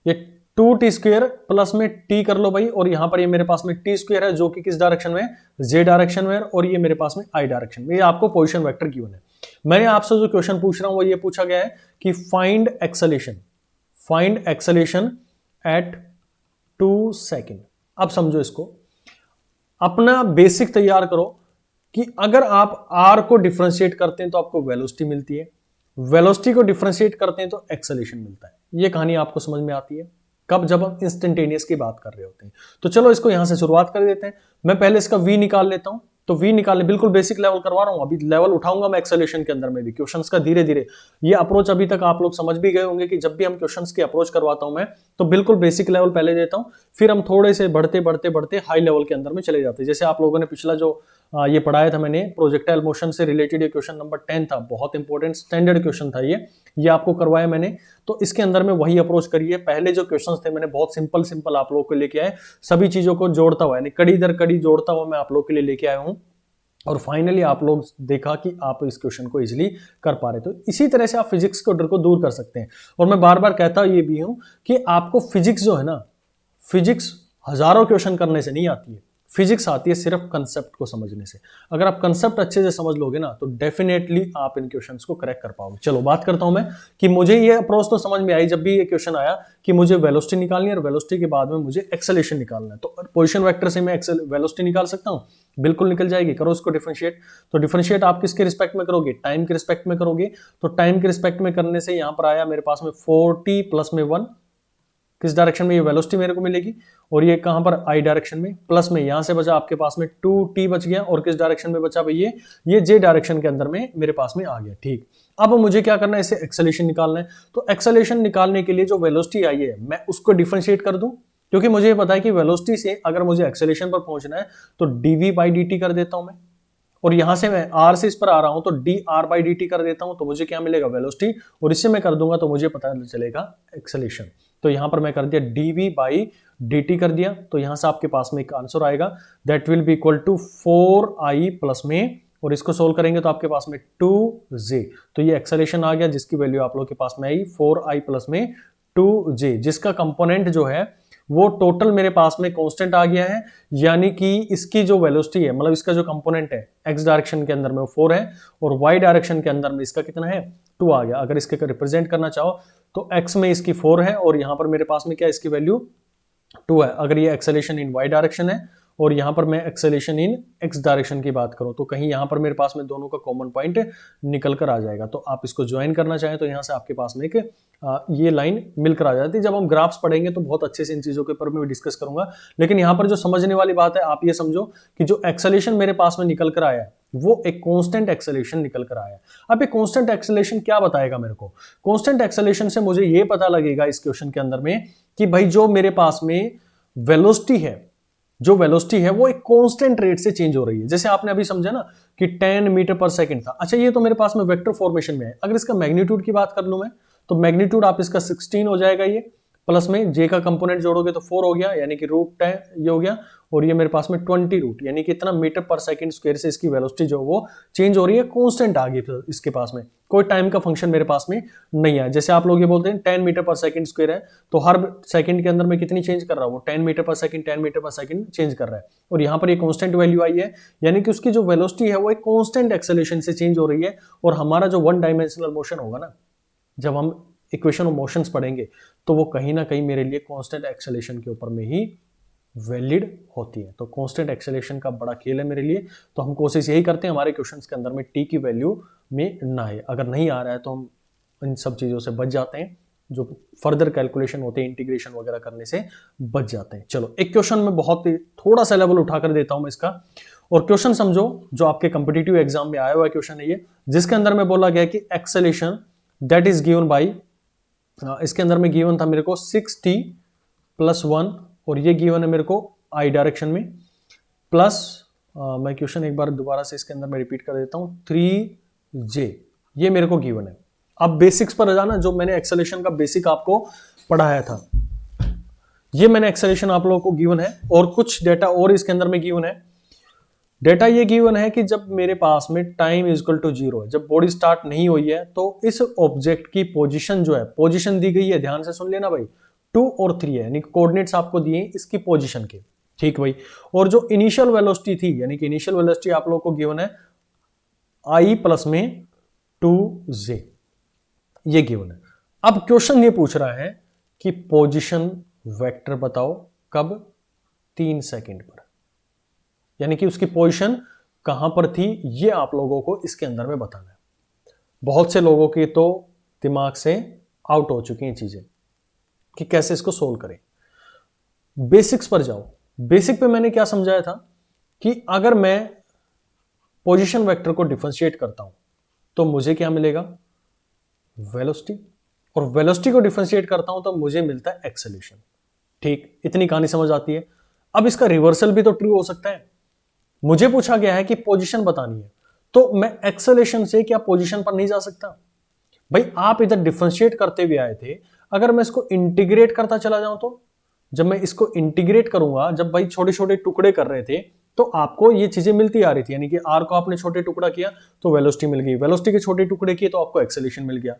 ये 2t स्क्वेयर प्लस में t कर लो भाई, और यहां पर ये मेरे पास में t स्क्वेयर है जो कि किस डायरेक्शन में, z डायरेक्शन में, और ये मेरे पास में i डायरेक्शन में। ये आपको पोजीशन वेक्टर गिवन है। मैंने आपसे जो क्वेश्चन पूछ रहा हूं वो ये पूछा गया है कि फाइंड एक्सेलेरेशन एट 2 सेकेंड। अब समझो इसको, अपना बेसिक तैयार करो कि अगर आप r को डिफरेंशिएट करते हैं तो आपको वेलोसिटी मिलती है, वेलोसिटी को डिफरेंशिएट करते हैं तो एक्सेलरेशन मिलता है। ये कहानी आपको समझ में आती है कब, जब हम इंस्टेंटेनियस की बात कर रहे होते हैं। तो चलो इसको यहां से शुरुआत कर देते हैं। मैं पहले इसका v निकाल लेता हूं। तो v निकालने बिल्कुल बेसिक लेवल करवा रहा हूं, अभी लेवल उठाऊंगा मैं एक्सेलरेशन के अंदर में भी क्वेश्चंस का धीरे धीरे। ये अप्रोच अभी तक आप लोग समझ भी गए होंगे कि जब भी हम क्वेश्चंस की अप्रोच करवाता हूं मैं, तो बिल्कुल बेसिक लेवल पहले देता हूं, फिर हम थोड़े से बढ़ते बढ़ते बढ़ते हाई लेवल के अंदर में चले जाते हैं। जैसे आप लोगों ने पिछला जो ये पढ़ाया था मैंने, प्रोजेक्टाइल मोशन से रिलेटेड ये क्वेश्चन नंबर 10 था, बहुत इंपॉर्टेंट स्टैंडर्ड क्वेश्चन था ये आपको करवाया मैंने। तो इसके अंदर में वही अप्रोच करिए। पहले जो क्वेश्चंस थे मैंने बहुत सिंपल आप लोगों को लेके आए, सभी चीजों को जोड़ता हुआ, यानी कड़ी दर कड़ी जोड़ता हुआ मैं आप लोगों के लिए लेके आया हूं, और फाइनली आप लोग देखा कि आप इस क्वेश्चन को इजीली कर पा रहे। तो इसी तरह से आप फिजिक्स के डर को दूर कर सकते हैं। और मैं बार बार कहता ये भी हूं कि आपको फिजिक्स जो है ना, फिजिक्स हजारों क्वेश्चन करने से नहीं आती है, फिजिक्स आती है सिर्फ कंसेप्ट को समझने से। अगर आप कंसेप्ट अच्छे से समझ लोगे ना तो डेफिनेटली आप इन क्वेश्चंस को करेक्ट कर पाओगे। चलो बात करता हूं मैं कि मुझे ये अप्रोच तो समझ में आई जब भी ये क्वेश्चन आया कि मुझे वेलोसिटी निकालनी है और वेलोसिटी के बाद में मुझे एक्सेलरेशन निकालना है। तो पोजीशन वेक्टर से मैं वेलोसिटी निकाल सकता हूं, बिल्कुल निकल जाएगी। करो इसको डिफरेंशिएट। तो डिफरेंशिएट आप किसके रिस्पेक्ट में करोगे, टाइम के रिस्पेक्ट में करोगे। तो टाइम के रिस्पेक्ट में करने से यहां पर आया मेरे पास में 4t प्लस में 1, किस डायरेक्शन में, ये वेलोसिटी मेरे को मिलेगी, और ये कहां पर, आई डायरेक्शन में, प्लस में यहां से बचा आपके पास में 2t बच गया, और किस डायरेक्शन में बचा भाई, ये जे डायरेक्शन के अंदर में मेरे पास में आ गया। ठीक, अब मुझे क्या करना है, इसे एक्सेलरेशन निकालना है। तो एक्सेलरेशन निकालने के लिए जो वेलोसिटी आई है मैं उसको डिफरेंशिएट कर दूं, क्योंकि मुझे ये पता है कि वेलोसिटी से अगर मुझे एक्सेलरेशन पर पहुंचना है तो dv बाई dt कर देता हूं मैं, और यहां से मैं r से इस पर आ रहा हूं तो dr बाई dt कर देता हूं, तो मुझे क्या मिलेगा, वेलोसिटी, और इससे मैं कर दूंगा तो मुझे पता चलेगा एक्सेलरेशन। तो यहां पर मैं कर दिया dv बाई dt कर दिया, तो यहां से आपके पास में एक आंसर आएगा, that will be equal to 4i plus में, और इसको सोल्व करेंगे तो आपके पास में 2j। तो ये एक्सेलरेशन आ गया जिसकी वैल्यू आप लोग के पास में आई 4i प्लस में 2j, जिसका कंपोनेंट जो है वो टोटल मेरे पास में कांस्टेंट आ गया है। यानी कि इसकी जो वेलोसिटी है, मतलब इसका जो कंपोनेंट है x डायरेक्शन के अंदर में वो 4 है, और y डायरेक्शन के अंदर में इसका कितना है, 2 आ गया। अगर इसके रिप्रेजेंट करना चाहो तो x में इसकी 4 है, और यहां पर मेरे पास में क्या, इसकी वैल्यू 2 है। अगर ये एक्सेलरेशन इन y डायरेक्शन है और यहां पर मैं एक्सेलरेशन इन x डायरेक्शन की बात करूं, तो कहीं यहां पर मेरे पास में दोनों का कॉमन पॉइंट निकल कर आ जाएगा। तो आप इसको ज्वाइन करना चाहें तो यहां से आपके पास में एक ये लाइन मिलकर आ जाती है। जब हम ग्राफ्स पढ़ेंगे तो बहुत अच्छे से इन चीजों के ऊपर मैं डिस्कस करूंगा, लेकिन यहां पर जो समझने वाली बात है, आप ये समझो कि जो एक्सेलरेशन मेरे पास में निकल कर आया है वो एक कांस्टेंट एक्सेलरेशन निकल कर आया है। अब ये कांस्टेंट एक्सेलरेशन क्या बताएगा मेरे को, कांस्टेंट एक्सेलरेशन से मुझे ये पता लगेगा इस क्वेश्चन के अंदर में कि भाई जो मेरे पास में वेलोसिटी है, जो वेलोसिटी है वो एक कांस्टेंट रेट से चेंज हो रही है। जैसे आपने अभी समझा ना कि 10 मीटर पर सेकंड था। अच्छा, ये तो मेरे पास में वेक्टर फॉर्मेशन में है। अगर इसका मैग्नीट्यूड की बात कर लूं मैं, तो मैग्नीट्यूड आप इसका 16 हो जाएगा, ये प्लस में j का कंपोनेंट जोड़ोगे तो 4 हो गया, यानी कि रूट 10 ये हो गया, और ये मेरे पास में 20 रूट, यानी कि इतना मीटर पर सेकंड स्क्वायर से इसकी वेलोसिटी जो वो चेंज हो रही है, कांस्टेंट आ गई इसके पास में, कोई टाइम का फंक्शन मेरे पास में नहीं है। जैसे आप लोग ये बोलते हैं 10 मीटर पर सेकंड स्क्वायर है, तो हर सेकंड के अंदर में कितनी चेंज कर रहा है वो, 10 metre per second 10 metre per second change कर रहा है, और यहाँ पर ये कांस्टेंट वैल्यू आई है, यानी कि उसकी जो वेलोसिटी है वो एक कांस्टेंट एक्सेलरेशन से चेंज हो रही है। और हमारा जो वन डायमेंशनल मोशन होगा ना, जब हम इक्वेशन ऑफ मोशंस पढ़ेंगे तो वो कहीं ना कहीं मेरे लिए कांस्टेंट एक्सेलरेशन के ऊपर में ही वैलिड होती है। तो कांस्टेंट एक्सेलरेशन का बड़ा खेल है मेरे लिए, तो हम कोशिश यही करते हैं हमारे क्वेश्चंस के अंदर में टी की वैल्यू में ना है। अगर नहीं आ रहा है तो हम इन सब चीज़ों से बच जाते हैं, जो फर्दर कैलकुलेशन होते हैं इंटीग्रेशन वगैरह करने से बच जाते हैं। चलो एक क्वेश्चन में बहुत थोड़ा सा लेवल उठाकर देता हूं मैं इसका, और क्वेश्चन समझो जो आपके कंपिटिटिव एग्जाम में आया हुआ क्वेश्चन है ये, जिसके अंदर में बोला गया कि acceleration that is given by, इसके अंदर में गिवन था मेरे को 6t + 1 और ये गिवन है मेरे को आई डायरेक्शन में प्लस, मैं क्वेश्चन एक बार दोबारा से इसके अंदर में रिपीट कर देता हूं, 3j, ये मेरे को गिवन है। अब बेसिक्स पर आ जाना, जो मैंने एक्सेलरेशन का बेसिक आपको पढ़ाया था, ये मैंने एक्सेलरेशन आप लोगों को गिवन है, और कुछ डेटा और इसके अंदर में गिवन है। डेटा ये गिवन है कि जब मेरे पास में टाइम इज इक्वल टू 0 है, जब बॉडी स्टार्ट नहीं हुई है, तो इस ऑब्जेक्ट की पोजीशन जो है, पोजीशन दी गई है, ध्यान से सुन लेना भाई, 2 और 3 है, यानी कोऑर्डिनेट्स आपको दिए इसकी पोजीशन के, ठीक भाई। और जो इनिशियल वेलोसिटी थी, यानी कि इनिशियल वेलोसिटी आप लोगों को गिवन है i प्लस में 2j, ये गिवन है। अब क्वेश्चन ये पूछ रहा है कि पोजीशन वेक्टर बताओ कब, 3 सेकंड पर, यानी कि उसकी पोजीशन कहां पर थी, ये आप लोगों को इसके अंदर में बताना है। बहुत से लोगों के तो दिमाग से आउट हो चुकी हैं चीजें कि कैसे इसको सोल्व करें। बेसिक्स पर जाओ। बेसिक पे मैंने क्या समझाया था कि अगर मैं पोजीशन वेक्टर को डिफरेंशिएट करता हूं तो मुझे क्या मिलेगा, वेलोसिटी, और वेलोसिटी को डिफरेंशिएट करता हूं तो मुझे मिलता है एक्सेलरेशन। ठीक, इतनी कहानी समझ आती है। अब इसका रिवर्सल भी तो ट्रू हो सकता है। मुझे पूछा गया है कि पोजीशन बतानी है, तो मैं एक्सेलरेशन से क्या पोजीशन पर नहीं जा सकता? भाई आप इधर डिफरेंशिएट करते हुए आए थे, अगर मैं इसको इंटीग्रेट करता चला जाऊं तो, जब मैं इसको इंटीग्रेट करूंगा, जब भाई छोटे छोटे टुकड़े कर रहे थे तो आपको ये चीजें मिलती आ रही थी, यानी कि आर को आपने छोटे टुकड़ा किया तो वेलोसिटी मिल गई, वेलोसिटी के छोटे टुकड़े किए तो आपको एक्सेलरेशन मिल गया।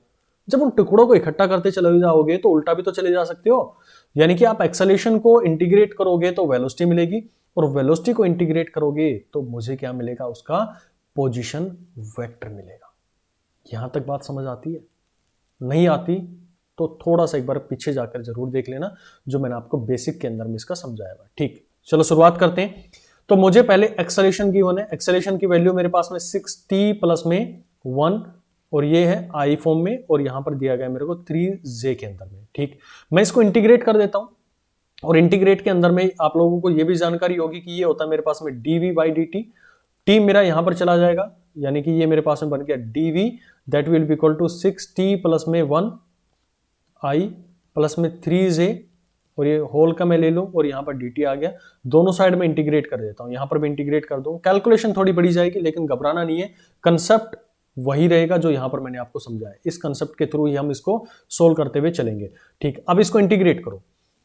जब उन टुकड़ों को इकट्ठा करते चले जाओगे तो उल्टा भी तो चले जा सकते हो, यानी कि आप एक्सेलरेशन को इंटीग्रेट करोगे तो वेलोसिटी मिलेगी, और वेलोसिटी को इंटीग्रेट करोगे तो मुझे क्या मिलेगा, उसका पोजीशन वेक्टर मिलेगा। यहां तक बात समझ आती है? नहीं आती तो थोड़ा सा एक बार पीछे जाकर जरूर देख लेना, जो मैंने आपको बेसिक के अंदर में इसका समझाया हुआ। ठीक, चलो शुरुआत करते हैं। तो मुझे पहले एक्सेलरेशन गिवन है, एक्सेलरेशन की वैल्यू मेरे पास में 6t + में 1, और ये है आई फॉर्म में, और यहां पर दिया गया मेरे को 3j के अंदर में। ठीक, मैं इसको इंटीग्रेट कर देता हूं, और इंटीग्रेट के अंदर में आप लोगों को ये भी जानकारी होगी कि ये होता है मेरे पास में dv/dt, t मेरा यहां पर चला जाएगा, यानी कि ये मेरे पास में बन गया dv that will be equal to 6t + में 1 i प्लस में 3j, और ये होल का मैं ले लूं और यहां पर dt आ गया। दोनों साइड में इंटीग्रेट कर देता हूं, यहां पर भी इंटीग्रेट कर दूं। कैलकुलेशन थोड़ी बड़ी जाएगी, लेकिन घबराना नहीं है, कंसेप्ट वही रहेगा जो यहां पर मैंने आपको समझाया। इस कंसेप्ट के थ्रू ही हम इसको सोल्व करते हुए चलेंगे। ठीक, अब इसको इंटीग्रेट करो।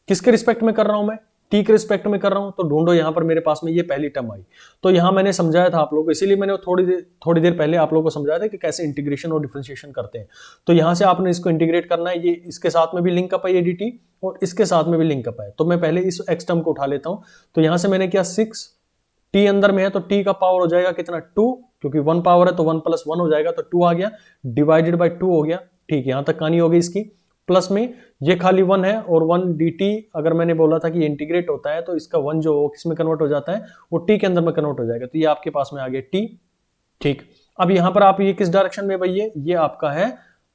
किसके रिस्पेक्ट में कर रहा हूं मैं? टी के रिस्पेक्ट में कर रहा हूं, तो ढूंढो यहां पर मेरे पास में ये पहली टर्म आई। तो यहां मैंने समझाया था आप लोगों को, इसीलिए मैंने थोड़ी देर पहले आप लोगों को समझाया था कि कैसे इंटीग्रेशन और डिफरेंशिएशन करते हैं। तो यहां से आपने इसको इंटीग्रेट करना है, ये इसके साथ में भी लिंक अप है ये dt, और इसके साथ में भी लिंक अप है। तो मैं पहले इस x टर्म को उठा लेता हूं। तो यहां से मैंने किया 6, t अंदर में है तो t का पावर हो जाएगा कितना, 2, क्योंकि 1 पावर है तो 1 + 1 हो जाएगा, तो 2 आ गया, डिवाइडेड बाई 2 हो गया। ठीक, यहां तक कहानी हो गई इसकी। प्लस में ये खाली 1 है, और 1 dt, अगर मैंने बोला था कि इंटीग्रेट होता है तो इसका 1 जो किस में कन्वर्ट हो जाता है, वो t के अंदर में कन्वर्ट हो जाएगा, तो ये आपके पास में आ गया t। ठीक, अब यहां पर आप ये किस डायरेक्शन में भाई, ये आपका है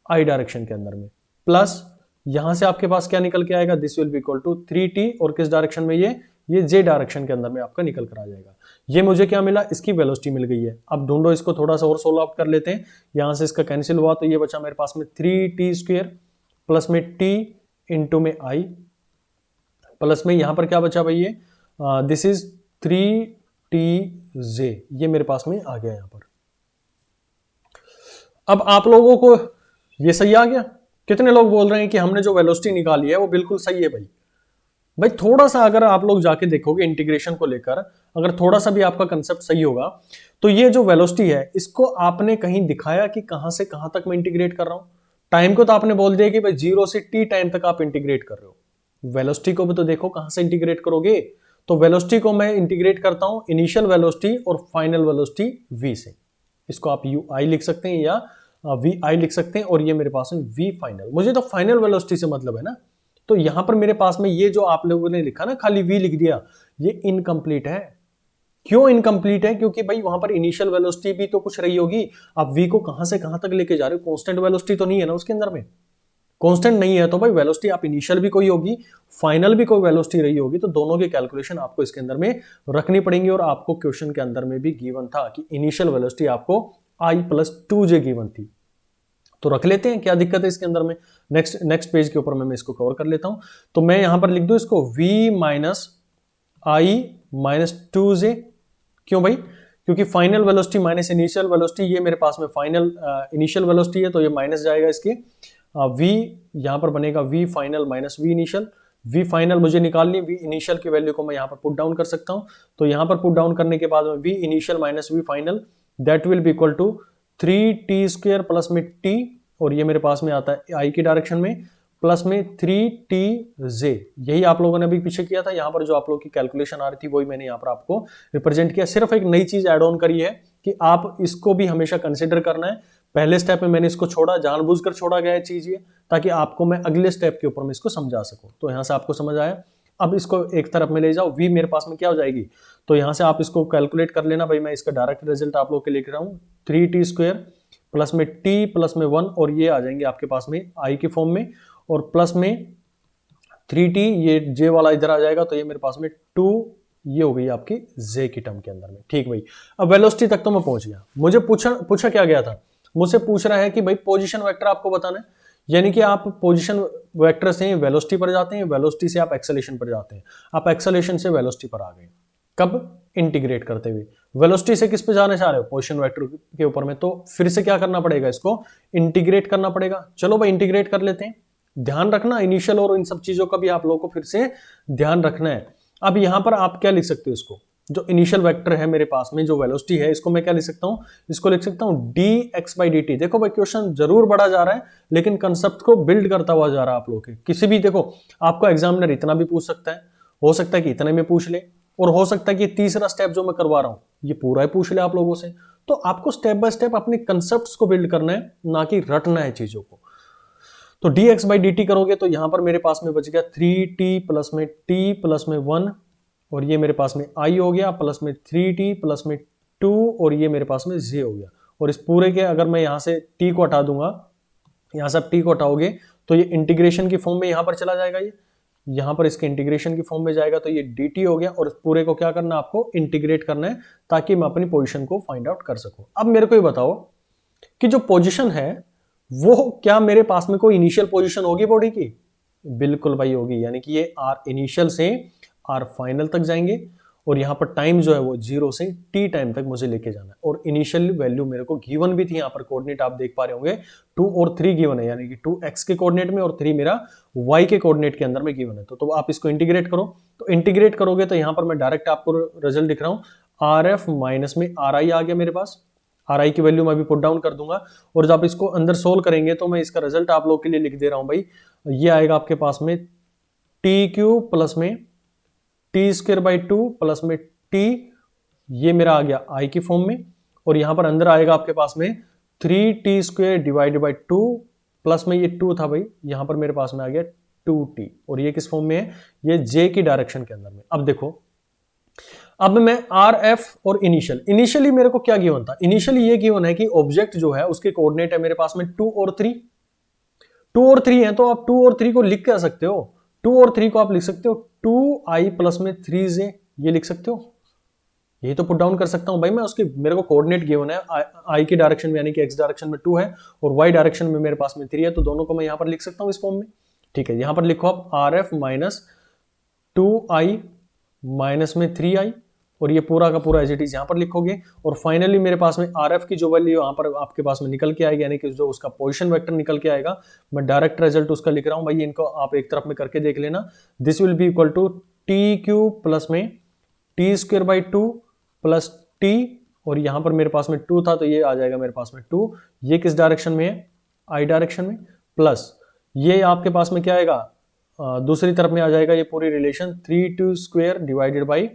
i डायरेक्शन के अंदर में, प्लस यहां से आपके पास क्या निकल के आएगा, this will be equal to 3t, और किस डायरेक्शन में, ये j डायरेक्शन के अंदर में आपका निकल कर आ जाएगा। ये मुझे क्या मिला, इसकी वेलोसिटी मिल गई है। अब ढूंढो इसको, थोड़ा सा और सोल्व आउट कर लेते हैं। यहां से इसका कैंसिल हुआ तो ये बचा मेरे पास में 3t² प्लस में t इंटू में i, प्लस में यहां पर क्या बचा भाई, दिस इज 3tj, ये मेरे पास में आ गया यहां पर। अब आप लोगों को ये सही आ गया? कितने लोग बोल रहे हैं कि हमने जो वेलोसिटी निकाली है वो बिल्कुल सही है? भाई थोड़ा सा अगर आप लोग जाके देखोगे इंटीग्रेशन को लेकर, अगर थोड़ा सा भी आपका कंसेप्ट सही होगा, तो ये जो वेलोसिटी है इसको आपने कहीं दिखाया कि कहां से कहां तक मैं इंटीग्रेट कर रहा हूं। टाइम को तो आपने बोल दिया कि भाई 0 से t टाइम तक आप इंटीग्रेट कर रहे हो, वेलोसिटी को भी तो देखो कहां से इंटीग्रेट करोगे। तो वेलोसिटी को मैं इंटीग्रेट करता हूं इनिशियल वेलोसिटी और फाइनल वेलोसिटी v से, इसको आप ui लिख सकते हैं या वी आई लिख सकते हैं और ये मेरे पास में वी फाइनल। मुझे तो फाइनल वेलोसिटी से मतलब है ना, तो यहां पर मेरे पास में ये जो आप लोगों ने लिखा ना खाली वी लिख दिया, ये इनकम्प्लीट है। क्यों इनकम्प्लीट है? क्योंकि भाई वहां पर इनिशियल वेलोसिटी भी तो कुछ रही होगी। आप वी को कहां से कहां तक लेके जा रहे हो? कांस्टेंट वेलोसिटी तो नहीं है ना उसके अंदर में, कांस्टेंट नहीं है तो भाई वेलोसिटी आप इनिशियल भी कोई होगी, फाइनल भी कोई वेलोसिटी रही होगी, तो दोनों की कैलकुलेशन आपको इसके अंदर में रखनी पड़ेंगी। और आपको क्वेश्चन के अंदर में भी गिवन था कि इनिशियल वेलोसिटी आपको I+2J गिवन थी, तो रख लेते हैं, क्या दिक्कत है इसके अंदर में। नेक्स्ट पेज के ऊपर मैं इसको कवर कर लेता हूं। तो मैं यहां पर लिख दूं इसको V - I-2J। क्यों भाई? क्योंकि final velocity minus initial velocity, ये मेरे पास में फाइनल इनिशियल वेलोसिटी है, तो ये माइनस जाएगा इसके। V यहां पर बनेगा V final minus V initial. V final मुझे निकालनी, V इनिशियल की वैल्यू को मैं यहां पर पुट डाउन कर सकता हूं। तो यहां पर पुट डाउन करने के बाद में V initial minus V final that will be equal to 3t² plus में t, और ये मेरे पास में आता है I की डायरेक्शन में, प्लस में 3tj। यही आप लोगों ने अभी पीछे किया था, यहां पर जो आप लोगों की कैलकुलेशन आ रही थी वही मैंने यहां पर आपको रिप्रेजेंट किया। सिर्फ एक नई चीज ऐड ऑन करी है कि आप इसको भी हमेशा कंसिडर करना है। पहले स्टेप में मैंने इसको छोड़ा, जानबूझकर छोड़ा गया है चीज ये, ताकि आपको मैं अगले स्टेप के ऊपर में इसको समझा सकूं। तो यहां से आपको समझ आया। अब इसको एक तरफ में ले जाओ, v मेरे पास में क्या हो जाएगी, तो यहां से आप इसको कैलकुलेट कर लेना भाई। मैं इसका डायरेक्ट रिजल्ट आप लोग के लिख रहा हूं, 3t² प्लस में t प्लस में 1, और ये आ जाएंगे आपके पास में i की फॉर्म में, और प्लस में 3t, ये j वाला इधर आ जाएगा, तो ये मेरे पास में 2, ये हो गई आपकी j की टर्म के अंदर में। ठीक भाई, अब वेलोसिटी तक तो मैं पहुंच गया। मुझे पूछा क्या गया था, मुझसे पूछ रहा है कि भाई पोजीशन वेक्टर आपको बताना है, यानी कि आप पोजीशन वेक्टर से वेलोसिटी पर जाते हैं, वेलोसिटी से आप एक्सेलेरेशन पर जाते हैं, आप एक्सेलेरेशन से वेलोसिटी पर आ गए। कब? इंटीग्रेट करते हुए। वेलोसिटी से किस पे जाने चाह रहे हो? पोजीशन वेक्टर के ऊपर में। तो फिर से क्या करना पड़ेगा, इसको इंटीग्रेट करना पड़ेगा। चलो भाई इंटीग्रेट कर लेते हैं। ध्यान रखना इनिशियल और इन सब चीजों का भी आप लोगों को फिर से ध्यान रखना है। अब यहां पर आप क्या लिख सकते हो, इसको जो इनिशियल वेक्टर है मेरे पास में, जो वेलोसिटी है, इसको मैं क्या लिख सकता हूं, इसको लिख सकता हूं dx/dt। देखो भाई क्वेश्चन जरूर बड़ा जा रहा है, लेकिन कंसेप्ट को बिल्ड करता हुआ जा रहा है आप लोगों के। किसी भी, देखो आपको एग्जामिनर इतना भी पूछ सकता है, हो सकता है कि इतने में पूछ ले, और हो सकता है कि तीसरा स्टेप जो मैं करवा रहा हूं ये पूरा ही पूछ ले आप लोगों से। तो आपको स्टेप बाय स्टेप अपने कंसेप्ट को बिल्ड करना है, ना कि रटना है चीजों को। तो dx/dt करोगे तो यहां पर मेरे पास में बच गया 3t प्लस में t प्लस में 1, और ये मेरे पास में i हो गया, प्लस में 3t प्लस में 2, और ये मेरे पास में j हो गया। और इस पूरे के अगर मैं यहां से t को हटा दूंगा, यहां से आप t को हटाओगे तो ये इंटीग्रेशन की फॉर्म में यहां पर चला जाएगा, ये यहां पर इसके इंटीग्रेशन की फॉर्म में जाएगा, तो ये dt हो गया। और इस पूरे को क्या करना है, आपको इंटीग्रेट करना है, ताकि मैं अपनी पोजीशन को फाइंड आउट कर सकूं। अब मेरे को ये बताओ कि जो पोजीशन है वो क्या मेरे पास में कोई इनिशियल पोजीशन होगी बॉडी की? बिल्कुल भाई होगी, यानी कि ये आर इनिशियल से आर फाइनल तक जाएंगे, और यहां पर टाइम जो है वो 0 से t टाइम तक मुझे लेके जाना है। और इनिशियल वैल्यू मेरे को गिवन भी थी, यहां पर कोऑर्डिनेट आप देख पा रहे होंगे 2 और 3 गिवन है, यानी कि 2x के कोऑर्डिनेट में और 3 मेरा y के कोऑर्डिनेट के अंदर में गिवन है। तो आप इसको इंटीग्रेट करो, तो इंटीग्रेट करोगे तो यहां पर मैं डायरेक्ट आपको रिजल्ट दिख रहा हूं, RF माइनस में RI आ गया मेरे पास। RI की वैल्यू मैं अभी पुट डाउन कर दूंगा, और जब आप इसको अंदर सोल्व करेंगे तो मैं इसका रिजल्ट आप लोग के लिए लिख दे रहा हूं भाई। ये आएगा आपके पास में t³ प्लस में t² प्लस में t, ये मेरा आ गया i की फॉर्म में, और यहां पर अंदर आएगा आपके पास में 3t² डिवाइडेड बाई 2, प्लस में ये 2 था भाई, यहां पर मेरे पास में आ गया 2t, और ये किस फॉर्म में है, ये j की डायरेक्शन के अंदर में। अब देखो, अब मैं RF और इनिशियली मेरे को क्या गिवन था, इनिशियली ये गिवन है कि ऑब्जेक्ट जो है उसके कोऑर्डिनेट है मेरे पास में 2 और 3, 2 और 3 है, तो आप 2 और 3 को लिख क्या सकते हो, 2 और 3 को आप लिख सकते हो 2i प्लस में 3j, ये लिख सकते हो, यही तो पुट डाउन कर सकता हूं भाई मैं। उसके मेरे को कोऑर्डिनेट गिवन है, i की डायरेक्शन में यानी कि x डायरेक्शन में 2 है, और y डायरेक्शन में मेरे पास में 3 है, तो दोनों को मैं यहां पर लिख सकता हूं इस फॉर्म में। ठीक है, यहां पर लिखो आप RF माइनस 2i माइनस में 3i, और ये पूरा का पूरा एज इट इज यहां पर लिखोगे, और फाइनली मेरे पास में RF की जो वैल्यू यहां पर आपके पास में निकल के आएगी, यानी कि जो उसका पोजीशन वेक्टर निकल के आएगा, मैं डायरेक्ट रिजल्ट उसका लिख रहा हूं भाई, इनको आप एक तरफ में करके देख लेना। This will be equal to t³ plus में t² प्लस t, और यहां पर मेरे पास में 2 था, तो ये आ जाएगा मेरे पास में 2, ये किस डायरेक्शन में है, i डायरेक्शन में, प्लस ये आपके पास में क्या आएगा, दूसरी तरफ में आ जाएगा ये पूरी relation 3t² divided by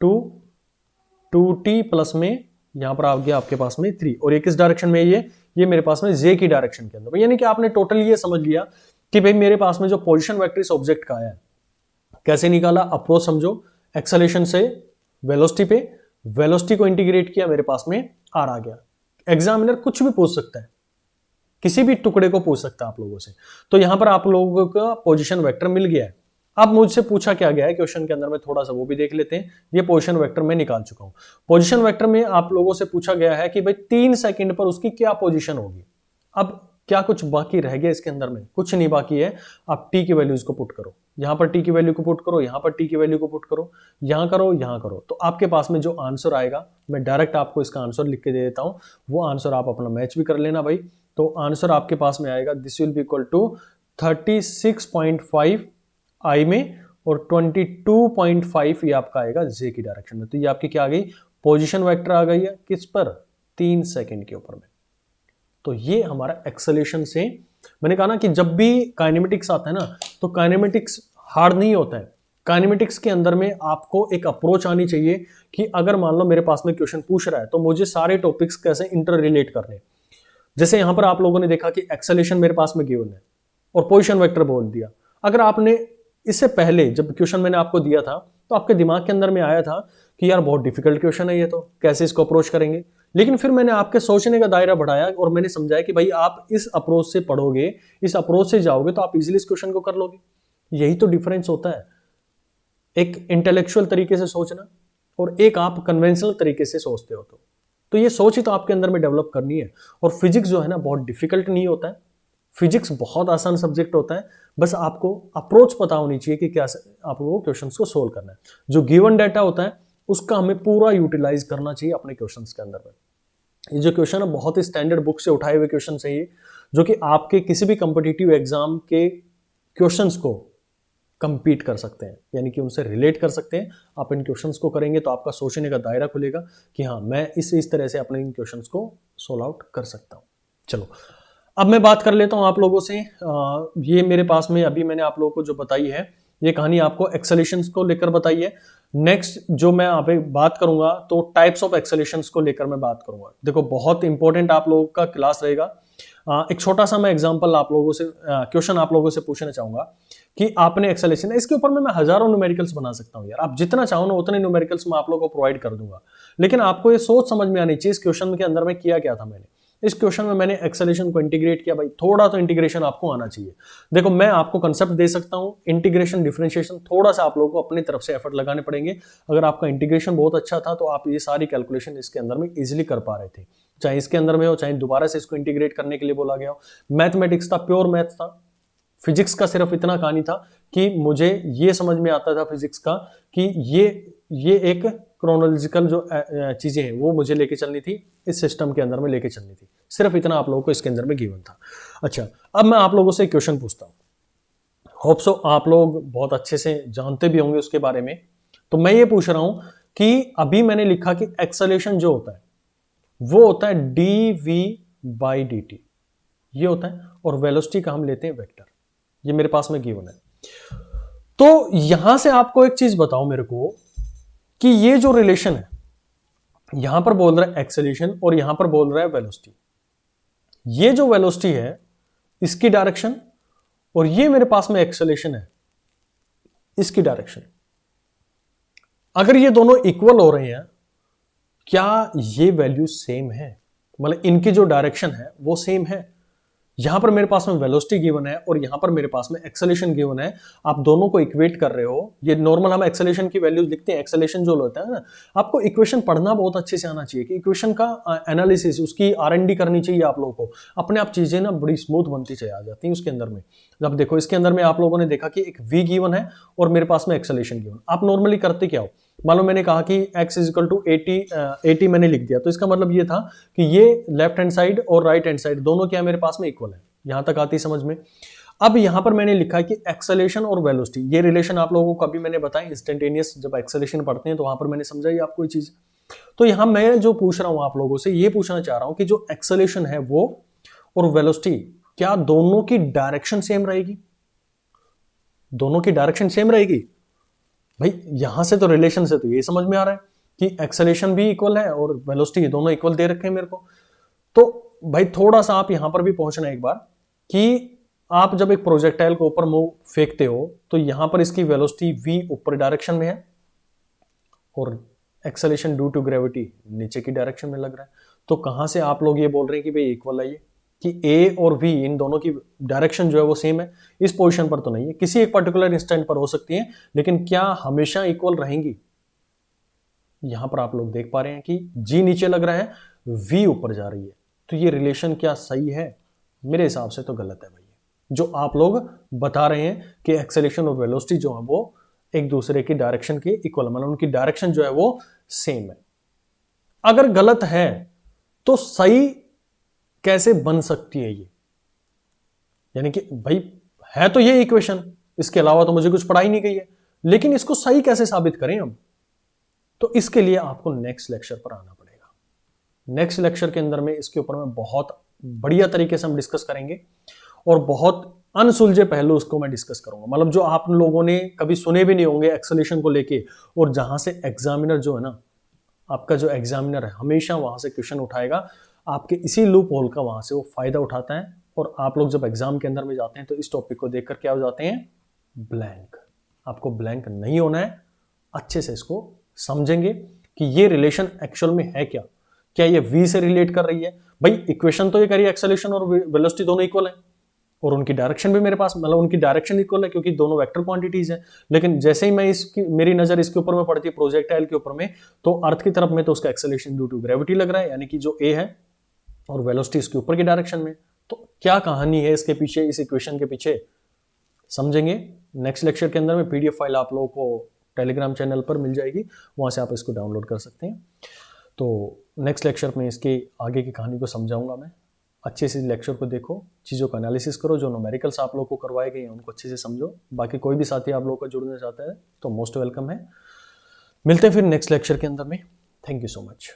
2t plus में यहां पर आ गया आपके पास में 3, और ये किस डायरेक्शन में है, ये मेरे पास में जे की डायरेक्शन के अंदर, यानी कि आपने टोटल ये समझ लिया कि भाई मेरे पास में जो पोजीशन वेक्टर इस ऑब्जेक्ट का आया है, कैसे निकाला, अप्रोच समझो, एक्सेलेरेशन से वेलोसिटी पे, वेलोसिटी को इंटीग्रेट किया, मेरे पास में आर आ गया। एग्जामिनर कुछ भी पूछ सकता है, किसी भी टुकड़े को पूछ सकता है आप लोगों से। तो यहां पर आप लोगों का पोजीशन वेक्टर मिल गया है। अब मुझसे पूछा क्या गया है क्वेश्चन के अंदर में, थोड़ा सा वो भी देख लेते हैं। ये पोजीशन वेक्टर मैं निकाल चुका हूं। पोजीशन वेक्टर में आप लोगों से पूछा गया है कि भाई 3 सेकंड पर उसकी क्या पोजीशन होगी। अब क्या कुछ बाकी रह गया इसके अंदर में? कुछ नहीं बाकी है। आप टी की वैल्यूज को पुट करो, यहां पर टी की वैल्यू को पुट करो, यहां पर टी की वैल्यू को पुट करो, यहां करो, यहां करो, तो आपके पास में जो आंसर आएगा, मैं डायरेक्ट आपको इसका आंसर लिख के दे देता हूं, वो आंसर आप अपना मैच भी कर लेना भाई। तो आंसर आपके पास में आएगा, this will be equal to 36.5 I में और 22.5 ये आपका आएगा जे की डायरेक्शन में। तो ये आपकी क्या आ गई, पोजीशन वेक्टर आ गई है, किस पर, 3 सेकंड के ऊपर में। तो ये हमारा एक्सेलेरेशन से, मैंने कहा ना कि जब भी काइनेमेटिक्स आता है ना, तो काइनेमेटिक्स हार्ड नहीं होता है। काइनेमेटिक्स के अंदर में आपको एक अप्रोच आनी चाहिए कि अगर मान लो मेरे पास में क्वेश्चन पूछ रहा है, तो मुझे सारे टॉपिक्स कैसे इंटर रिलेट करने। जैसे यहां पर आप लोगों ने देखा कि एक्सेलेरेशन मेरे पास में गिवन है और पोजीशन वेक्टर बोल दिया। अगर आपने इससे पहले जब क्वेश्चन मैंने आपको दिया था, तो आपके दिमाग के अंदर में आया था कि यार बहुत डिफिकल्ट क्वेश्चन है ये, तो कैसे इसको अप्रोच करेंगे। लेकिन फिर मैंने आपके सोचने का दायरा बढ़ाया और मैंने समझाया कि भाई आप इस अप्रोच से पढ़ोगे, इस अप्रोच से जाओगे, तो आप इजीली इस क्वेश्चन को कर लोगे। यही तो डिफरेंस होता है, एक इंटेलेक्चुअल तरीके से सोचना और एक आप कन्वेंशनल तरीके से सोचते हो। तो ये सोच ही तो आपके अंदर में डेवलप करनी है। और फिजिक्स जो है ना, बहुत डिफिकल्ट नहीं होता है, फिजिक्स बहुत आसान सब्जेक्ट होता है। बस आपको अप्रोच पता होनी चाहिए कि क्या आपको क्वेश्चंस को सोल्व करना है। जो गिवन डाटा होता है उसका हमें पूरा यूटिलाइज करना चाहिए अपने क्वेश्चंस के अंदर में। ये जो क्वेश्चन है बहुत ही स्टैंडर्ड बुक से उठाए हुए क्वेश्चन है ये, जो कि आपके किसी भी कॉम्पिटिटिव एग्जाम के क्वेश्चंस को कंपीट कर सकते हैं, यानी कि उनसे रिलेट कर सकते हैं। आप इन क्वेश्चंस को करेंगे तो आपका सोचने का दायरा खुलेगा कि हाँ, मैं इस तरह से अपने इन क्वेश्चंस को सोल्व आउट कर सकता हूँ। चलो अब मैं बात कर लेता हूं आप लोगों से। ये मेरे पास में अभी मैंने आप लोगों को जो बताई है, ये कहानी आपको एक्सेलेरेशंस को लेकर बताई है। नेक्स्ट जो मैं आप बात करूंगा, तो टाइप्स ऑफ एक्सेलेरेशंस को लेकर मैं बात करूंगा। देखो बहुत इंपॉर्टेंट आप लोगों का क्लास रहेगा। एक छोटा सा मैं एग्जांपल आप लोगों से, क्वेश्चन आप लोगों से पूछना चाहूंगा कि आपने एक्सेलेरेशन, इसके ऊपर मैं हजारों न्यूमेरिकल्स बना सकता हूं यार, आप जितना चाहो ना उतने न्यूमेरिकल्स मैं आप लोगों को प्रोवाइड कर दूंगा। लेकिन आपको ये सोच समझ में आनी चाहिए इस क्वेश्चन के अंदर में किया क्या था मैंने। इस क्वेश्चन में मैंने एक्सेलेरेशन को इंटीग्रेट किया, भाई थोड़ा तो इंटीग्रेशन आपको आना चाहिए। देखो मैं आपको कंसेप्ट दे सकता हूं, इंटीग्रेशन डिफरेंशिएशन थोड़ा सा आप लोगों को अपनी तरफ से एफर्ट लगाने पड़ेंगे। अगर आपका इंटीग्रेशन बहुत अच्छा था तो आप ये सारी कैलकुलेशन इसके अंदर में इजीली कर पा रहे थे, चाहे इसके अंदर में हो, चाहे दोबारा से इसको इंटीग्रेट करने के लिए बोला गया हो। मैथमेटिक्स था, प्योर मैथ था। फिजिक्स का सिर्फ इतना कहानी था कि मुझे ये समझ में आता था फिजिक्स का कि ये एक क्रोनोलॉजिकल जो चीजें हैं वो मुझे लेके चलनी थी, इस सिस्टम के अंदर में लेके चलनी थी। सिर्फ इतना आप लोगों को इसके अंदर में गिवन था। अच्छा, अब मैं आप लोगों से क्वेश्चन पूछता हूं, होप सो आप लोग बहुत अच्छे से जानते भी होंगे उसके बारे में। तो मैं ये पूछ रहा हूं कि अभी मैंने लिखा कि एक्सेलेरेशन जो होता है वो होता है dv/dt, ये होता है, और वेलोसिटी का हम लेते हैं वेक्टर। ये मेरे पास में गिवन है। तो यहां से आपको एक चीज बताओ मेरे को कि ये जो रिलेशन है, यहां पर बोल रहा है एक्सेलेरेशन और यहां पर बोल रहा है वेलोसिटी। ये जो वेलोसिटी है इसकी डायरेक्शन, और ये मेरे पास में एक्सेलेरेशन है इसकी डायरेक्शन। अगर ये दोनों इक्वल हो रहे हैं, क्या ये वैल्यू सेम है? मतलब इनकी जो डायरेक्शन है वो सेम है। यहां पर मेरे पास में वेलोसिटी गिवन है और यहां पर मेरे पास में एक्सेलेरेशन गिवन है। आप दोनों को इक्वेट कर रहे हो। ये नॉर्मल हम एक्सेलेरेशन की वैल्यूज लिखते हैं, एक्सेलेरेशन जो होता है ना, आपको इक्वेशन पढ़ना बहुत अच्छे से आना चाहिए कि इक्वेशन का एनालिसिस, उसकी R&D करनी चाहिए आप लोगों को। अपने आप चीजें ना बड़ी स्मूथ बनती चली आ जाती हैं उसके अंदर में। जब देखो इसके अंदर में आप लोगों ने देखा कि एक v गिवन है और मेरे पास में एक्सेलेरेशन गिवन। आप नॉर्मली करते क्या हो, मान लो मैंने कहा कि x = 80 मैंने लिख दिया, तो इसका मतलब ये था कि ये लेफ्ट हैंड साइड और राइट हैंड साइड दोनों क्या मेरे पास में इक्वल है। यहां तक आती समझ में। अब यहां पर मैंने लिखा है कि एक्सेलेरेशन और वेलोसिटी, ये रिलेशन आप लोगों को कभी मैंने बताया इंस्टेंटेनियस, जब एक्सेलेरेशन पढ़ते हैं तो वहां पर मैंने समझाई आपको ये चीज। तो यहां मैं जो पूछ रहा हूं आप लोगों से, ये पूछना चाह रहा हूं कि जो एक्सेलेरेशन है वो और वेलोसिटी, क्या दोनों की डायरेक्शन सेम रहेगी? दोनों की डायरेक्शन सेम रहेगी? भाई यहां से तो रिलेशन से तो ये समझ में आ रहा है कि एक्सेलेरेशन भी इक्वल है और वेलोसिटी दोनों इक्वल दे रखे हैं मेरे को। तो भाई थोड़ा सा आप यहां पर भी पहुंचना एक बार कि आप जब एक प्रोजेक्टाइल को ऊपर मूव फेंकते हो तो यहां पर इसकी वेलोसिटी v ऊपर डायरेक्शन में है और एक्सेलेरेशन ड्यू टू ग्रेविटी नीचे की डायरेक्शन में लग रहा है। तो कहां से आप लोग ये बोल रहे हैं कि भाई इक्वल है ये, कि a और v इन दोनों की डायरेक्शन जो है वो सेम है? इस पोजीशन पर तो नहीं है, किसी एक पर्टिकुलर इंस्टेंट पर हो सकती है, लेकिन क्या हमेशा इक्वल रहेंगी? यहां पर आप लोग देख पा रहे हैं कि g नीचे लग रहा है, v ऊपर जा रही है। तो ये रिलेशन क्या सही है? मेरे हिसाब से तो गलत है भाई। जो आप लोग बता रहे हैं कि एक्सेलेरेशन और वेलोसिटी जो है वो एक दूसरे की डायरेक्शन के इक्वल, मतलब उनकी डायरेक्शन जो है वो सेम है। अगर गलत है तो सही कैसे बन सकती है ये? यानी कि भाई है तो ये इक्वेशन, इसके अलावा तो मुझे कुछ पढ़ाई नहीं गई है, लेकिन इसको सही कैसे साबित करें हम? तो इसके लिए आपको नेक्स्ट लेक्चर पर आना पड़ेगा। नेक्स्ट लेक्चर के अंदर में इसके ऊपर में बहुत बढ़िया तरीके से हम डिस्कस करेंगे और बहुत अनसुलझे पहलू उसको मैं डिस्कस करूंगा, मतलब जो आप लोगों ने कभी सुने भी नहीं होंगे एक्सेलेरेशन को लेके, और जहां से एग्जामिनर जो है ना, आपका जो एग्जामिनर है हमेशा वहां से क्वेश्चन उठाएगा, आपके इसी लूप होल का वहां से वो फायदा उठाता है। और आप लोग जब एग्जाम के अंदर में जाते हैं तो इस टॉपिक को देखकर क्या हो जाते हैं? ब्लैंक। आपको ब्लैंक नहीं होना है, अच्छे से इसको समझेंगे कि ये रिलेशन एक्चुअल में है क्या। क्या ये v से रिलेट कर रही है? भाई इक्वेशन तो ये कह रही है एक्सेलेरेशन और वेलोसिटी दोनों इक्वल है, और उनकी डायरेक्शन भी मेरे पास, मतलब उनकी डायरेक्शन इक्वल है क्योंकि दोनों वेक्टर क्वांटिटीज हैं। लेकिन जैसे ही मैं इसकी मेरी नजर इसके ऊपर में पड़ती है प्रोजेक्टाइल के ऊपर में, तो अर्थ की तरफ में तो उसका एक्सेलेरेशन ड्यू टू ग्रेविटी लग रहा है, यानी कि जो a है, और वेलोसिटी इसके ऊपर की डायरेक्शन में। तो क्या कहानी है इसके पीछे, इस इक्वेशन के पीछे, समझेंगे नेक्स्ट लेक्चर के अंदर में। पीडीएफ फाइल आप लोगों को टेलीग्राम चैनल पर मिल जाएगी, वहां से आप इसको डाउनलोड कर सकते हैं। तो नेक्स्ट लेक्चर में इसके आगे की कहानी को समझाऊंगा मैं। अच्छे से लेक्चर को देखो, चीज़ों का एनालिसिस करो, जो न्यूमेरिकल्स आप लोगों को करवाए गए हैं उनको अच्छे से समझो। बाकी कोई भी साथी आप लोगों का जुड़ना चाहता है तो मोस्ट वेलकम है। मिलते हैं फिर नेक्स्ट लेक्चर के अंदर में। Thank you so much.